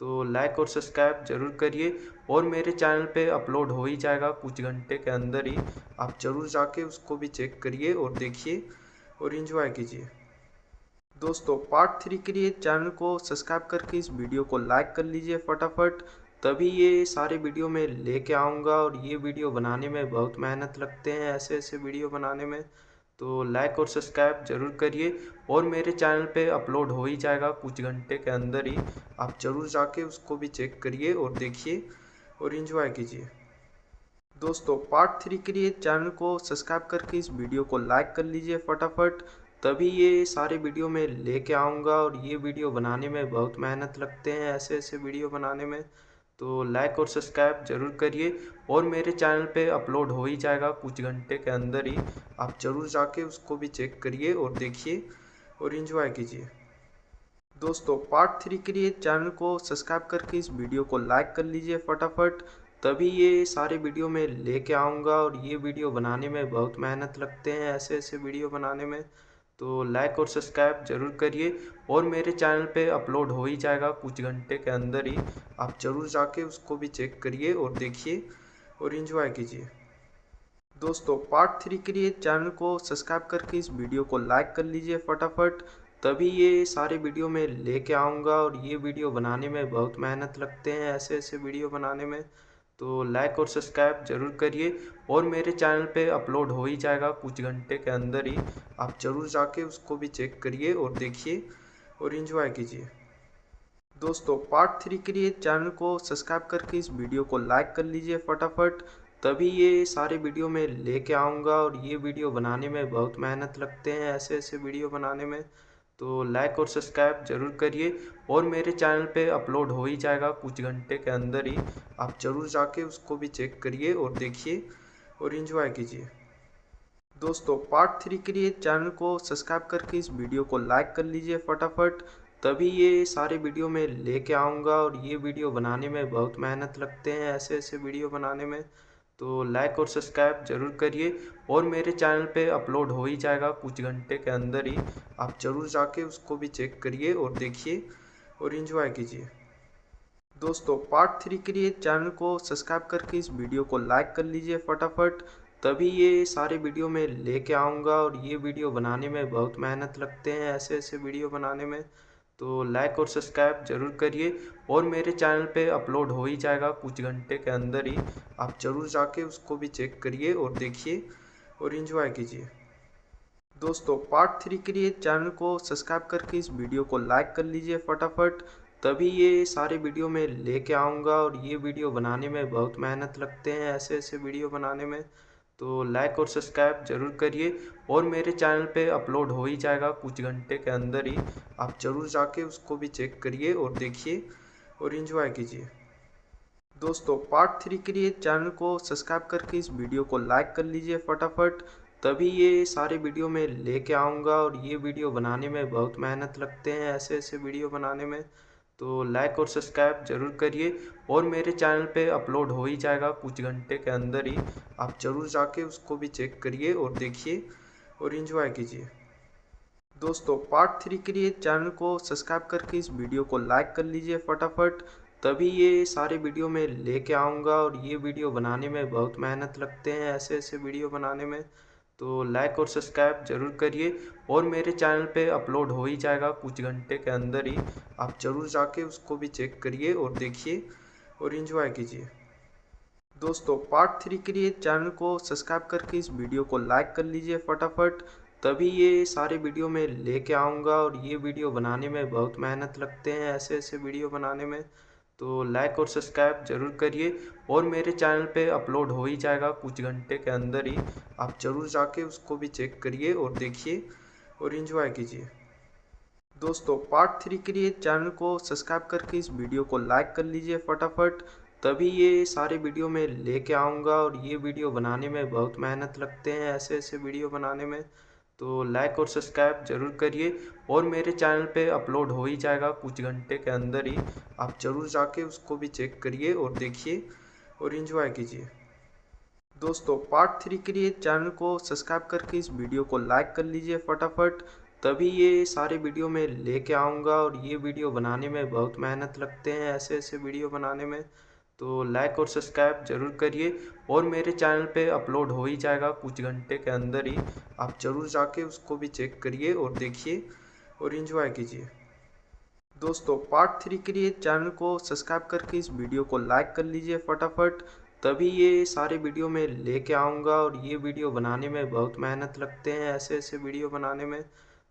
तो लाइक और सब्सक्राइब ज़रूर करिए। और मेरे चैनल पे अपलोड हो ही जाएगा कुछ घंटे के अंदर ही, आप ज़रूर जाके उसको भी चेक करिए और देखिए और इन्जॉय कीजिए। दोस्तों पार्ट 3 के लिए चैनल को सब्सक्राइब करके इस वीडियो को लाइक कर लीजिए फटाफट, तभी ये सारे वीडियो में लेके आऊँगा। और ये वीडियो बनाने में बहुत मेहनत लगते हैं ऐसे ऐसे वीडियो बनाने में, तो लाइक और सब्सक्राइब ज़रूर करिए। और मेरे चैनल पे अपलोड हो ही जाएगा कुछ घंटे के अंदर ही, आप ज़रूर जाके उसको भी चेक करिए और देखिए और इन्जॉय कीजिए। दोस्तों पार्ट 3 के लिए चैनल को सब्सक्राइब करके इस वीडियो को लाइक कर लीजिए फटाफट, तभी ये सारे वीडियो में लेके आऊँगा। और ये वीडियो बनाने में बहुत मेहनत लगते हैं ऐसे ऐसे वीडियो बनाने में, तो लाइक और सब्सक्राइब ज़रूर करिए। और मेरे चैनल पे अपलोड हो ही जाएगा कुछ घंटे के अंदर ही, आप ज़रूर जाके उसको भी चेक करिए और देखिए और इन्जॉय कीजिए। दोस्तों पार्ट 3 के लिए चैनल को सब्सक्राइब करके इस वीडियो को लाइक कर लीजिए फटाफट, तभी ये सारे वीडियो में लेके आऊँगा। और ये वीडियो बनाने में बहुत मेहनत लगते हैं ऐसे ऐसे वीडियो बनाने में, तो लाइक और सब्सक्राइब ज़रूर करिए। और मेरे चैनल पे अपलोड हो ही जाएगा कुछ घंटे के अंदर ही, आप ज़रूर जाके उसको भी चेक करिए और देखिए और इन्जॉय कीजिए। दोस्तों पार्ट 3 के लिए चैनल को सब्सक्राइब करके इस वीडियो को लाइक कर लीजिए फटाफट, तभी ये सारे वीडियो में लेके आऊँगा। और ये वीडियो बनाने में बहुत मेहनत लगते हैं ऐसे ऐसे वीडियो बनाने में, तो लाइक और सब्सक्राइब ज़रूर करिए। और मेरे चैनल पे अपलोड हो ही जाएगा कुछ घंटे के अंदर ही, आप ज़रूर जाके उसको भी चेक करिए और देखिए और इन्जॉय कीजिए। दोस्तों पार्ट 3 के लिए चैनल को सब्सक्राइब करके इस वीडियो को लाइक कर लीजिए फटाफट, तभी ये सारे वीडियो मैं लेके आऊँगा। और ये वीडियो बनाने में बहुत मेहनत लगते हैं ऐसे ऐसे वीडियो बनाने में। तो लाइक और सब्सक्राइब ज़रूर करिए। और मेरे चैनल पे अपलोड हो ही जाएगा कुछ घंटे के अंदर ही। आप ज़रूर जाके उसको भी चेक करिए और देखिए और एंजॉय कीजिए। दोस्तों पार्ट 3 के लिए चैनल को सब्सक्राइब करके इस वीडियो को लाइक कर लीजिए फटाफट। तभी ये सारे वीडियो मैं लेके आऊँगा। और ये वीडियो बनाने में बहुत मेहनत लगते हैं ऐसे ऐसे वीडियो बनाने में। तो लाइक और सब्सक्राइब ज़रूर करिए। और मेरे चैनल पे अपलोड हो ही जाएगा कुछ घंटे के अंदर ही। आप ज़रूर जाके उसको भी चेक करिए और देखिए और एंजॉय कीजिए। दोस्तों पार्ट 3 के लिए चैनल को सब्सक्राइब करके इस वीडियो को लाइक कर लीजिए फटाफट। तभी ये सारे वीडियो मैं लेके आऊँगा। और ये वीडियो बनाने में बहुत मेहनत लगते हैं ऐसे ऐसे वीडियो बनाने में। तो लाइक और सब्सक्राइब ज़रूर करिए। और मेरे चैनल पे अपलोड हो ही जाएगा कुछ घंटे के अंदर ही। आप ज़रूर जाके उसको भी चेक करिए और देखिए और एंजॉय कीजिए। दोस्तों पार्ट 3 के लिए चैनल को सब्सक्राइब करके इस वीडियो को लाइक कर लीजिए फटाफट। तभी ये सारे वीडियो मैं लेके आऊँगा। और ये वीडियो बनाने में बहुत मेहनत लगते हैं ऐसे ऐसे वीडियो बनाने में। तो लाइक और सब्सक्राइब ज़रूर करिए। और मेरे चैनल पे अपलोड हो ही जाएगा कुछ घंटे के अंदर ही। आप ज़रूर जाके उसको भी चेक करिए और देखिए और एंजॉय कीजिए। दोस्तों पार्ट 3 के लिए चैनल को सब्सक्राइब करके इस वीडियो को लाइक कर लीजिए फटाफट। तभी ये सारे वीडियो मैं लेके आऊँगा। और ये वीडियो बनाने में बहुत मेहनत लगते हैं ऐसे ऐसे वीडियो बनाने में। तो लाइक और सब्सक्राइब ज़रूर करिए। और मेरे चैनल पे अपलोड हो ही जाएगा कुछ घंटे के अंदर ही। आप ज़रूर जाके उसको भी चेक करिए और देखिए और एंजॉय कीजिए। दोस्तों पार्ट 3 के लिए चैनल को सब्सक्राइब करके इस वीडियो को लाइक कर लीजिए फटाफट। तभी ये सारे वीडियो मैं लेके आऊँगा। और ये वीडियो बनाने में बहुत मेहनत लगते हैं ऐसे ऐसे वीडियो बनाने में। तो लाइक और सब्सक्राइब ज़रूर करिए। और मेरे चैनल पे अपलोड हो ही जाएगा कुछ घंटे के अंदर ही। आप ज़रूर जाके उसको भी चेक करिए और देखिए और एंजॉय कीजिए। दोस्तों पार्ट 3 के लिए चैनल को सब्सक्राइब करके इस वीडियो को लाइक कर लीजिए फटाफट। तभी ये सारे वीडियो मैं लेके आऊँगा। और ये वीडियो बनाने में बहुत मेहनत लगते हैं ऐसे ऐसे वीडियो बनाने में। तो लाइक और सब्सक्राइब ज़रूर करिए। और मेरे चैनल पे अपलोड हो ही जाएगा कुछ घंटे के अंदर ही। आप ज़रूर जाके उसको भी चेक करिए और देखिए और एंजॉय कीजिए। दोस्तों पार्ट 3 के लिए चैनल को सब्सक्राइब करके इस वीडियो को लाइक कर लीजिए फटाफट। तभी ये सारे वीडियो मैं लेके आऊँगा। और ये वीडियो बनाने में बहुत मेहनत लगते हैं ऐसे ऐसे वीडियो बनाने में। तो लाइक और सब्सक्राइब ज़रूर करिए। और मेरे चैनल पे अपलोड हो ही जाएगा कुछ घंटे के अंदर ही। आप ज़रूर जाके उसको भी चेक करिए और देखिए और एंजॉय कीजिए। दोस्तों पार्ट 3 के लिए चैनल को सब्सक्राइब करके इस वीडियो को लाइक कर लीजिए फटाफट। तभी ये सारे वीडियो मैं लेके आऊँगा। और ये वीडियो बनाने में बहुत मेहनत लगते हैं ऐसे ऐसे वीडियो बनाने में। तो लाइक और सब्सक्राइब ज़रूर करिए। और मेरे चैनल पे अपलोड हो ही जाएगा कुछ घंटे के अंदर ही। आप ज़रूर जाके उसको भी चेक करिए और देखिए और एंजॉय कीजिए। दोस्तों पार्ट 3 के लिए चैनल को सब्सक्राइब करके इस वीडियो को लाइक कर लीजिए फटाफट। तभी ये सारे वीडियो मैं लेके आऊँगा। और ये वीडियो बनाने में बहुत मेहनत लगते हैं ऐसे ऐसे वीडियो बनाने में।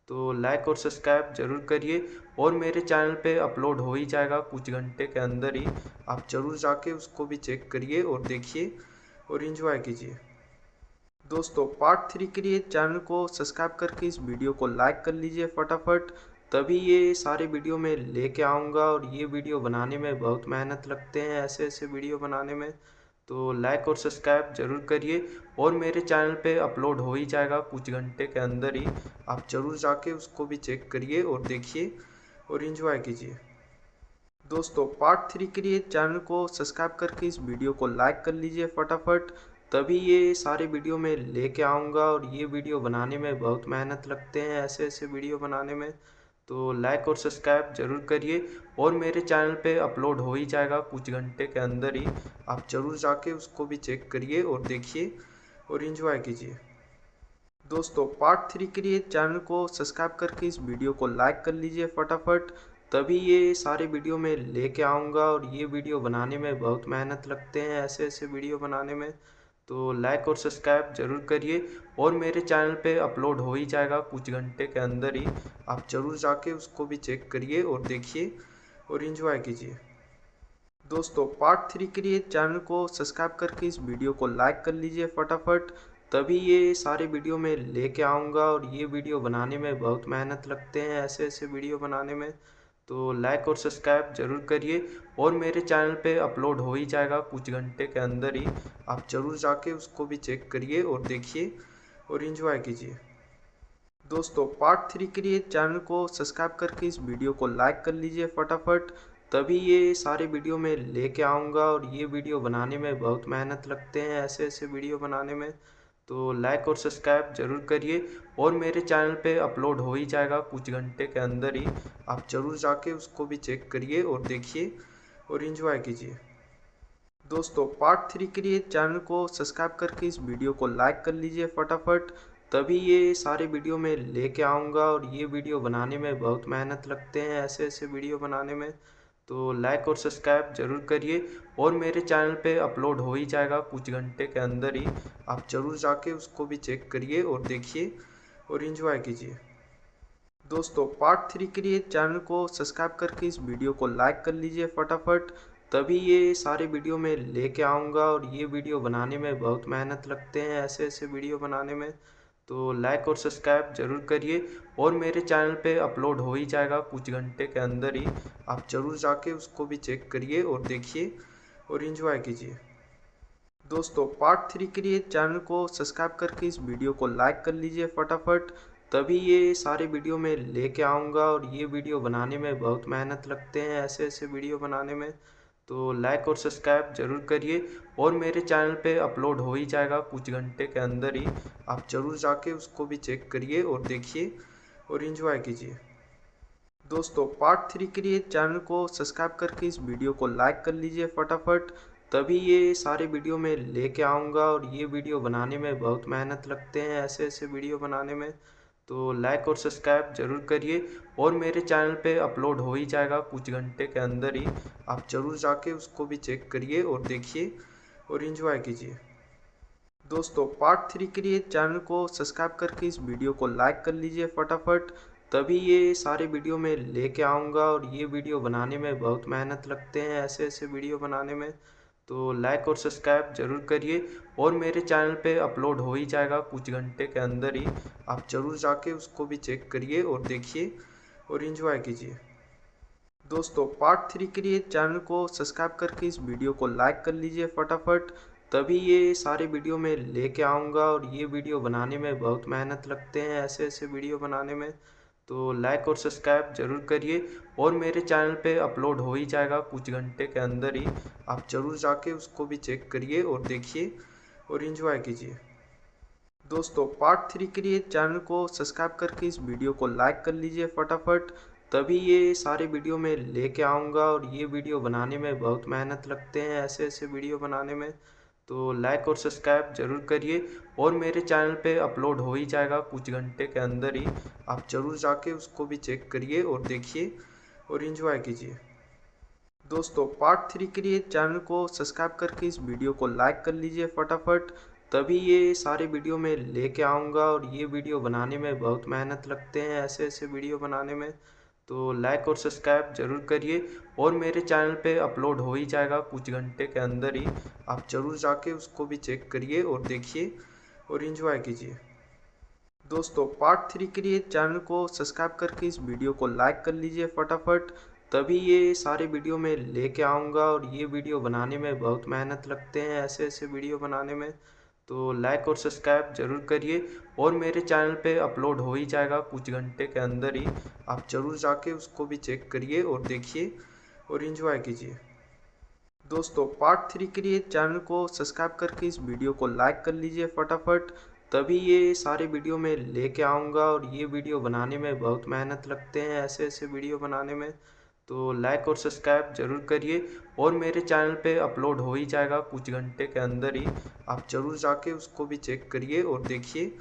तो लाइक और सब्सक्राइब ज़रूर करिए। और मेरे चैनल पे अपलोड हो ही जाएगा कुछ घंटे के अंदर ही। आप ज़रूर जाके उसको भी चेक करिए और देखिए और एंजॉय कीजिए। दोस्तों पार्ट 3 के लिए चैनल को सब्सक्राइब करके इस वीडियो को लाइक कर लीजिए फटाफट। तभी ये सारे वीडियो मैं लेके आऊँगा। और ये वीडियो बनाने में बहुत मेहनत लगते हैं ऐसे ऐसे वीडियो बनाने में। तो लाइक और सब्सक्राइब ज़रूर करिए। और मेरे चैनल पे अपलोड हो ही जाएगा कुछ घंटे के अंदर ही। आप ज़रूर जाके उसको भी चेक करिए और देखिए और एंजॉय कीजिए। दोस्तों पार्ट 3 के लिए चैनल को सब्सक्राइब करके इस वीडियो को लाइक कर लीजिए फटाफट। तभी ये सारे वीडियो मैं लेके आऊँगा। और ये वीडियो बनाने में बहुत मेहनत लगते हैं ऐसे ऐसे वीडियो बनाने में। तो लाइक और सब्सक्राइब ज़रूर करिए। और मेरे चैनल पे अपलोड हो ही जाएगा कुछ घंटे के अंदर ही। आप ज़रूर जाके उसको भी चेक करिए और देखिए और एंजॉय कीजिए। दोस्तों पार्ट 3 के लिए चैनल को सब्सक्राइब करके इस वीडियो को लाइक कर लीजिए फटाफट। तभी ये सारे वीडियो मैं लेके आऊँगा। और ये वीडियो बनाने में बहुत मेहनत लगते हैं ऐसे ऐसे वीडियो बनाने में। तो लाइक और सब्सक्राइब ज़रूर करिए। और मेरे चैनल पे अपलोड हो ही जाएगा कुछ घंटे के अंदर ही। आप ज़रूर जाके उसको भी चेक करिए और देखिए और एंजॉय कीजिए। दोस्तों पार्ट 3 के लिए चैनल को सब्सक्राइब करके इस वीडियो को लाइक कर लीजिए फटाफट। तभी ये सारे वीडियो मैं लेके आऊँगा और ये वीडियो बनाने में बहुत मेहनत लगते हैं ऐसे ऐसे वीडियो बनाने में। तो लाइक और सब्सक्राइब ज़रूर करिए और मेरे चैनल पे अपलोड हो ही जाएगा कुछ घंटे के अंदर ही। आप ज़रूर जाके उसको भी चेक करिए और देखिए और एंजॉय कीजिए। दोस्तों पार्ट 3 के लिए चैनल को सब्सक्राइब करके इस वीडियो को लाइक कर लीजिए फटाफट। तभी ये सारे वीडियो मैं लेके आऊँगा और ये वीडियो बनाने में बहुत मेहनत लगते हैं ऐसे ऐसे वीडियो बनाने में। तो लाइक और सब्सक्राइब ज़रूर करिए और मेरे चैनल पे अपलोड हो ही जाएगा कुछ घंटे के अंदर ही। आप ज़रूर जाके उसको भी चेक करिए और देखिए और एंजॉय कीजिए। दोस्तों पार्ट 3 के लिए चैनल को सब्सक्राइब करके इस वीडियो को लाइक कर लीजिए फटाफट। तभी ये सारे वीडियो मैं लेके आऊँगा और ये वीडियो बनाने में बहुत मेहनत लगते हैं ऐसे ऐसे वीडियो बनाने में। तो लाइक और सब्सक्राइब ज़रूर करिए और मेरे चैनल पे अपलोड हो ही जाएगा कुछ घंटे के अंदर ही। आप ज़रूर जाके उसको भी चेक करिए और देखिए और एंजॉय कीजिए। दोस्तों पार्ट 3 के लिए चैनल को सब्सक्राइब करके इस वीडियो को लाइक कर लीजिए फटाफट। तभी ये सारे वीडियो मैं लेके आऊँगा और ये वीडियो बनाने में बहुत मेहनत लगते हैं ऐसे ऐसे वीडियो बनाने में। तो लाइक और सब्सक्राइब ज़रूर करिए और मेरे चैनल पे अपलोड हो ही जाएगा कुछ घंटे के अंदर ही। आप ज़रूर जाके उसको भी चेक करिए और देखिए और एंजॉय कीजिए। दोस्तों पार्ट 3 के लिए चैनल को सब्सक्राइब करके इस वीडियो को लाइक कर लीजिए फटाफट। तभी ये सारे वीडियो मैं लेके आऊँगा और ये वीडियो बनाने में बहुत मेहनत लगते हैं ऐसे ऐसे वीडियो बनाने में। तो लाइक और सब्सक्राइब ज़रूर करिए और मेरे चैनल पे अपलोड हो ही जाएगा कुछ घंटे के अंदर ही। आप ज़रूर जाके उसको भी चेक करिए और देखिए और एंजॉय कीजिए। दोस्तों पार्ट 3 के लिए चैनल को सब्सक्राइब करके इस वीडियो को लाइक कर लीजिए फटाफट। तभी ये सारे वीडियो मैं लेके आऊँगा और ये वीडियो बनाने में बहुत मेहनत लगते हैं ऐसे ऐसे वीडियो बनाने में। तो लाइक और सब्सक्राइब ज़रूर करिए और मेरे चैनल पे अपलोड हो ही जाएगा कुछ घंटे के अंदर ही। आप ज़रूर जाके उसको भी चेक करिए और देखिए और एंजॉय कीजिए। दोस्तों पार्ट 3 के लिए चैनल को सब्सक्राइब करके इस वीडियो को लाइक कर लीजिए फटाफट। तभी ये सारे वीडियो मैं लेके आऊँगा और ये वीडियो बनाने में बहुत मेहनत लगते हैं ऐसे ऐसे वीडियो बनाने में। तो लाइक और सब्सक्राइब ज़रूर करिए और मेरे चैनल पे अपलोड हो ही जाएगा कुछ घंटे के अंदर ही। आप ज़रूर जाके उसको भी चेक करिए और देखिए और एंजॉय कीजिए। दोस्तों पार्ट 3 के लिए चैनल को सब्सक्राइब करके इस वीडियो को लाइक कर लीजिए फटाफट। तभी ये सारे वीडियो मैं लेके आऊँगा और ये वीडियो बनाने में बहुत मेहनत लगते हैं ऐसे ऐसे वीडियो बनाने में। तो लाइक और सब्सक्राइब ज़रूर करिए और मेरे चैनल पे अपलोड हो ही जाएगा कुछ घंटे के अंदर ही। आप ज़रूर जाके उसको भी चेक करिए और देखिए और एंजॉय कीजिए। दोस्तों पार्ट 3 के लिए चैनल को सब्सक्राइब करके इस वीडियो को लाइक कर लीजिए फटाफट। तभी ये सारे वीडियो मैं लेके आऊँगा और ये वीडियो बनाने में बहुत मेहनत लगते हैं ऐसे ऐसे वीडियो बनाने में। तो लाइक और सब्सक्राइब ज़रूर करिए और मेरे चैनल पे अपलोड हो ही जाएगा कुछ घंटे के अंदर ही। आप ज़रूर जाके उसको भी चेक करिए और देखिए और एंजॉय कीजिए। दोस्तों पार्ट 3 के लिए चैनल को सब्सक्राइब करके इस वीडियो को लाइक कर लीजिए फटाफट। तभी ये सारे वीडियो मैं लेके आऊँगा और ये वीडियो बनाने में बहुत मेहनत लगते हैं ऐसे ऐसे वीडियो बनाने में। तो लाइक और सब्सक्राइब ज़रूर करिए और मेरे चैनल पे अपलोड हो ही जाएगा कुछ घंटे के अंदर ही। आप ज़रूर जाके उसको भी चेक करिए और देखिए और एंजॉय कीजिए। दोस्तों पार्ट 3 के लिए चैनल को सब्सक्राइब करके इस वीडियो को लाइक कर लीजिए फटाफट। तभी ये सारे वीडियो मैं लेके आऊँगा और ये वीडियो बनाने में बहुत मेहनत लगते हैं ऐसे ऐसे वीडियो बनाने में। तो लाइक और सब्सक्राइब ज़रूर करिए और मेरे चैनल पे अपलोड हो ही जाएगा कुछ घंटे के अंदर ही। आप ज़रूर जाके उसको भी चेक करिए और देखिए और एंजॉय कीजिए। दोस्तों पार्ट 3 के लिए चैनल को सब्सक्राइब करके इस वीडियो को लाइक कर लीजिए फटाफट। तभी ये सारे वीडियो मैं लेके आऊँगा और ये वीडियो बनाने में बहुत मेहनत लगते हैं ऐसे ऐसे वीडियो बनाने में। तो लाइक और सब्सक्राइब ज़रूर करिए और मेरे चैनल पे अपलोड हो ही जाएगा कुछ घंटे के अंदर ही। आप ज़रूर जाके उसको भी चेक करिए और देखिए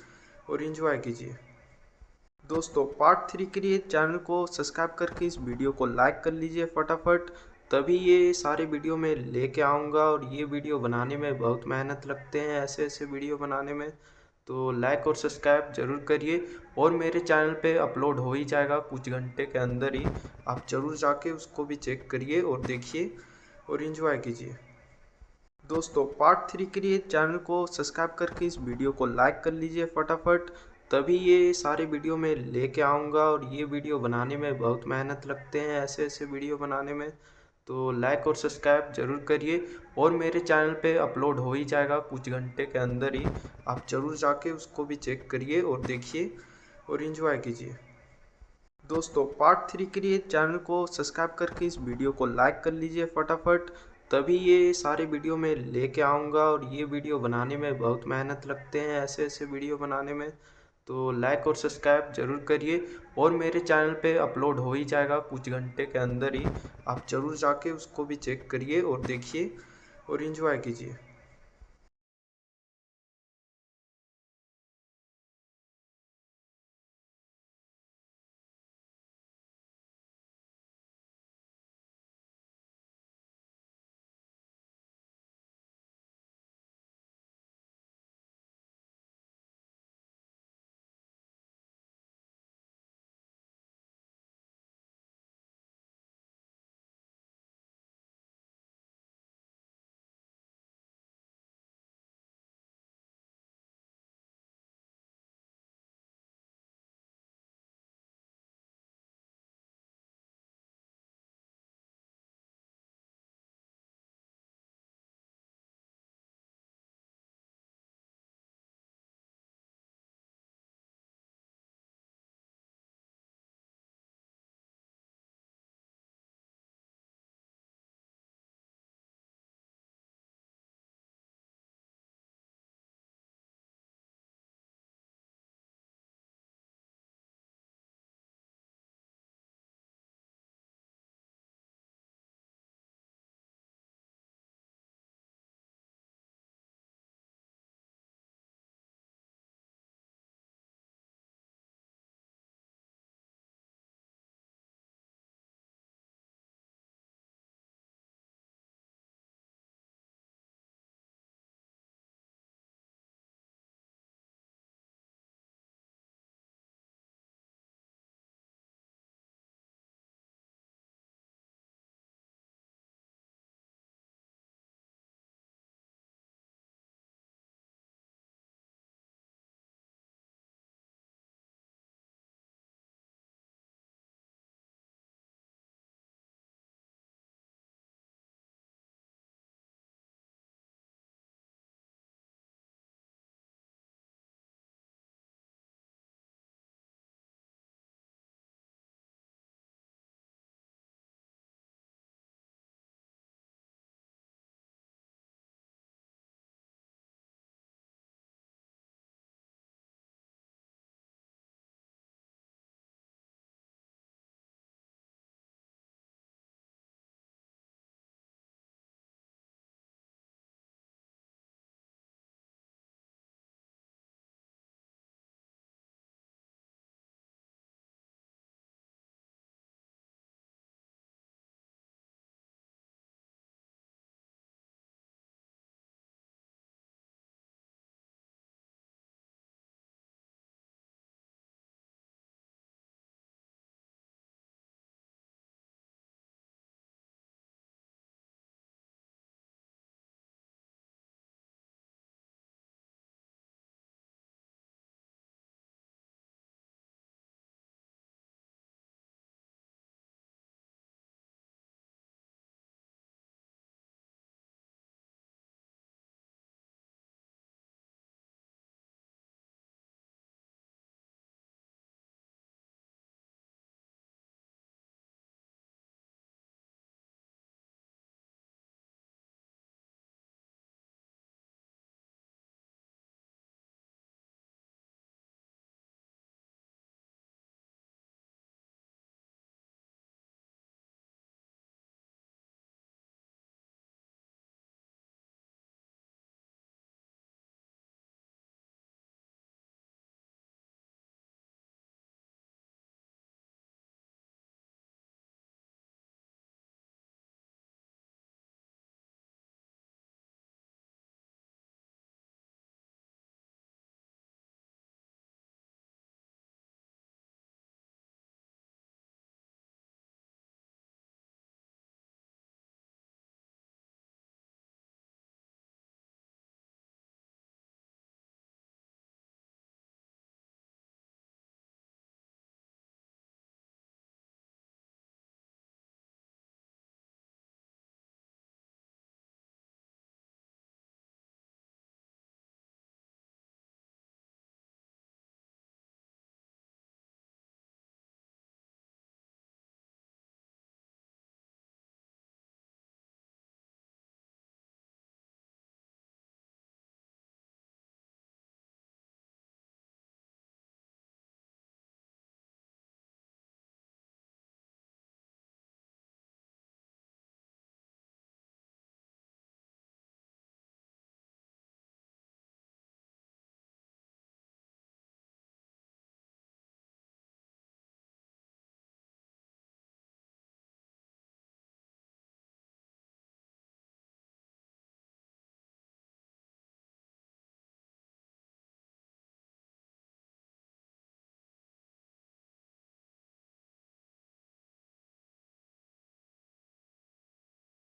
और एंजॉय कीजिए। दोस्तों पार्ट 3 के लिए चैनल को सब्सक्राइब करके इस वीडियो को लाइक कर लीजिए फटाफट। तभी ये सारे वीडियो मैं लेके आऊँगा और ये वीडियो बनाने में बहुत मेहनत लगते हैं ऐसे ऐसे वीडियो बनाने में। तो लाइक और सब्सक्राइब ज़रूर करिए और मेरे चैनल पे अपलोड हो ही जाएगा कुछ घंटे के अंदर ही। आप ज़रूर जाके उसको भी चेक करिए और देखिए और एंजॉय कीजिए। दोस्तों पार्ट 3 के लिए चैनल को सब्सक्राइब करके इस वीडियो को लाइक कर लीजिए फटाफट, तभी ये सारे वीडियो मैं लेके आऊँगा। और ये वीडियो बनाने में बहुत मेहनत लगते हैं, ऐसे ऐसे वीडियो बनाने में, तो लाइक और सब्सक्राइब ज़रूर करिए। और मेरे चैनल पे अपलोड हो ही जाएगा कुछ घंटे के अंदर ही, आप ज़रूर जाके उसको भी चेक करिए और देखिए और एंजॉय कीजिए। दोस्तों पार्ट 3 के लिए चैनल को सब्सक्राइब करके इस वीडियो को लाइक कर लीजिए फटाफट, तभी ये सारे वीडियो मैं लेके आऊँगा। और ये वीडियो बनाने में बहुत मेहनत लगते हैं, ऐसे ऐसे वीडियो बनाने में, तो लाइक और सब्सक्राइब ज़रूर करिए। और मेरे चैनल पे अपलोड हो ही जाएगा कुछ घंटे के अंदर ही, आप ज़रूर जाके उसको भी चेक करिए और देखिए और एंजॉय कीजिए।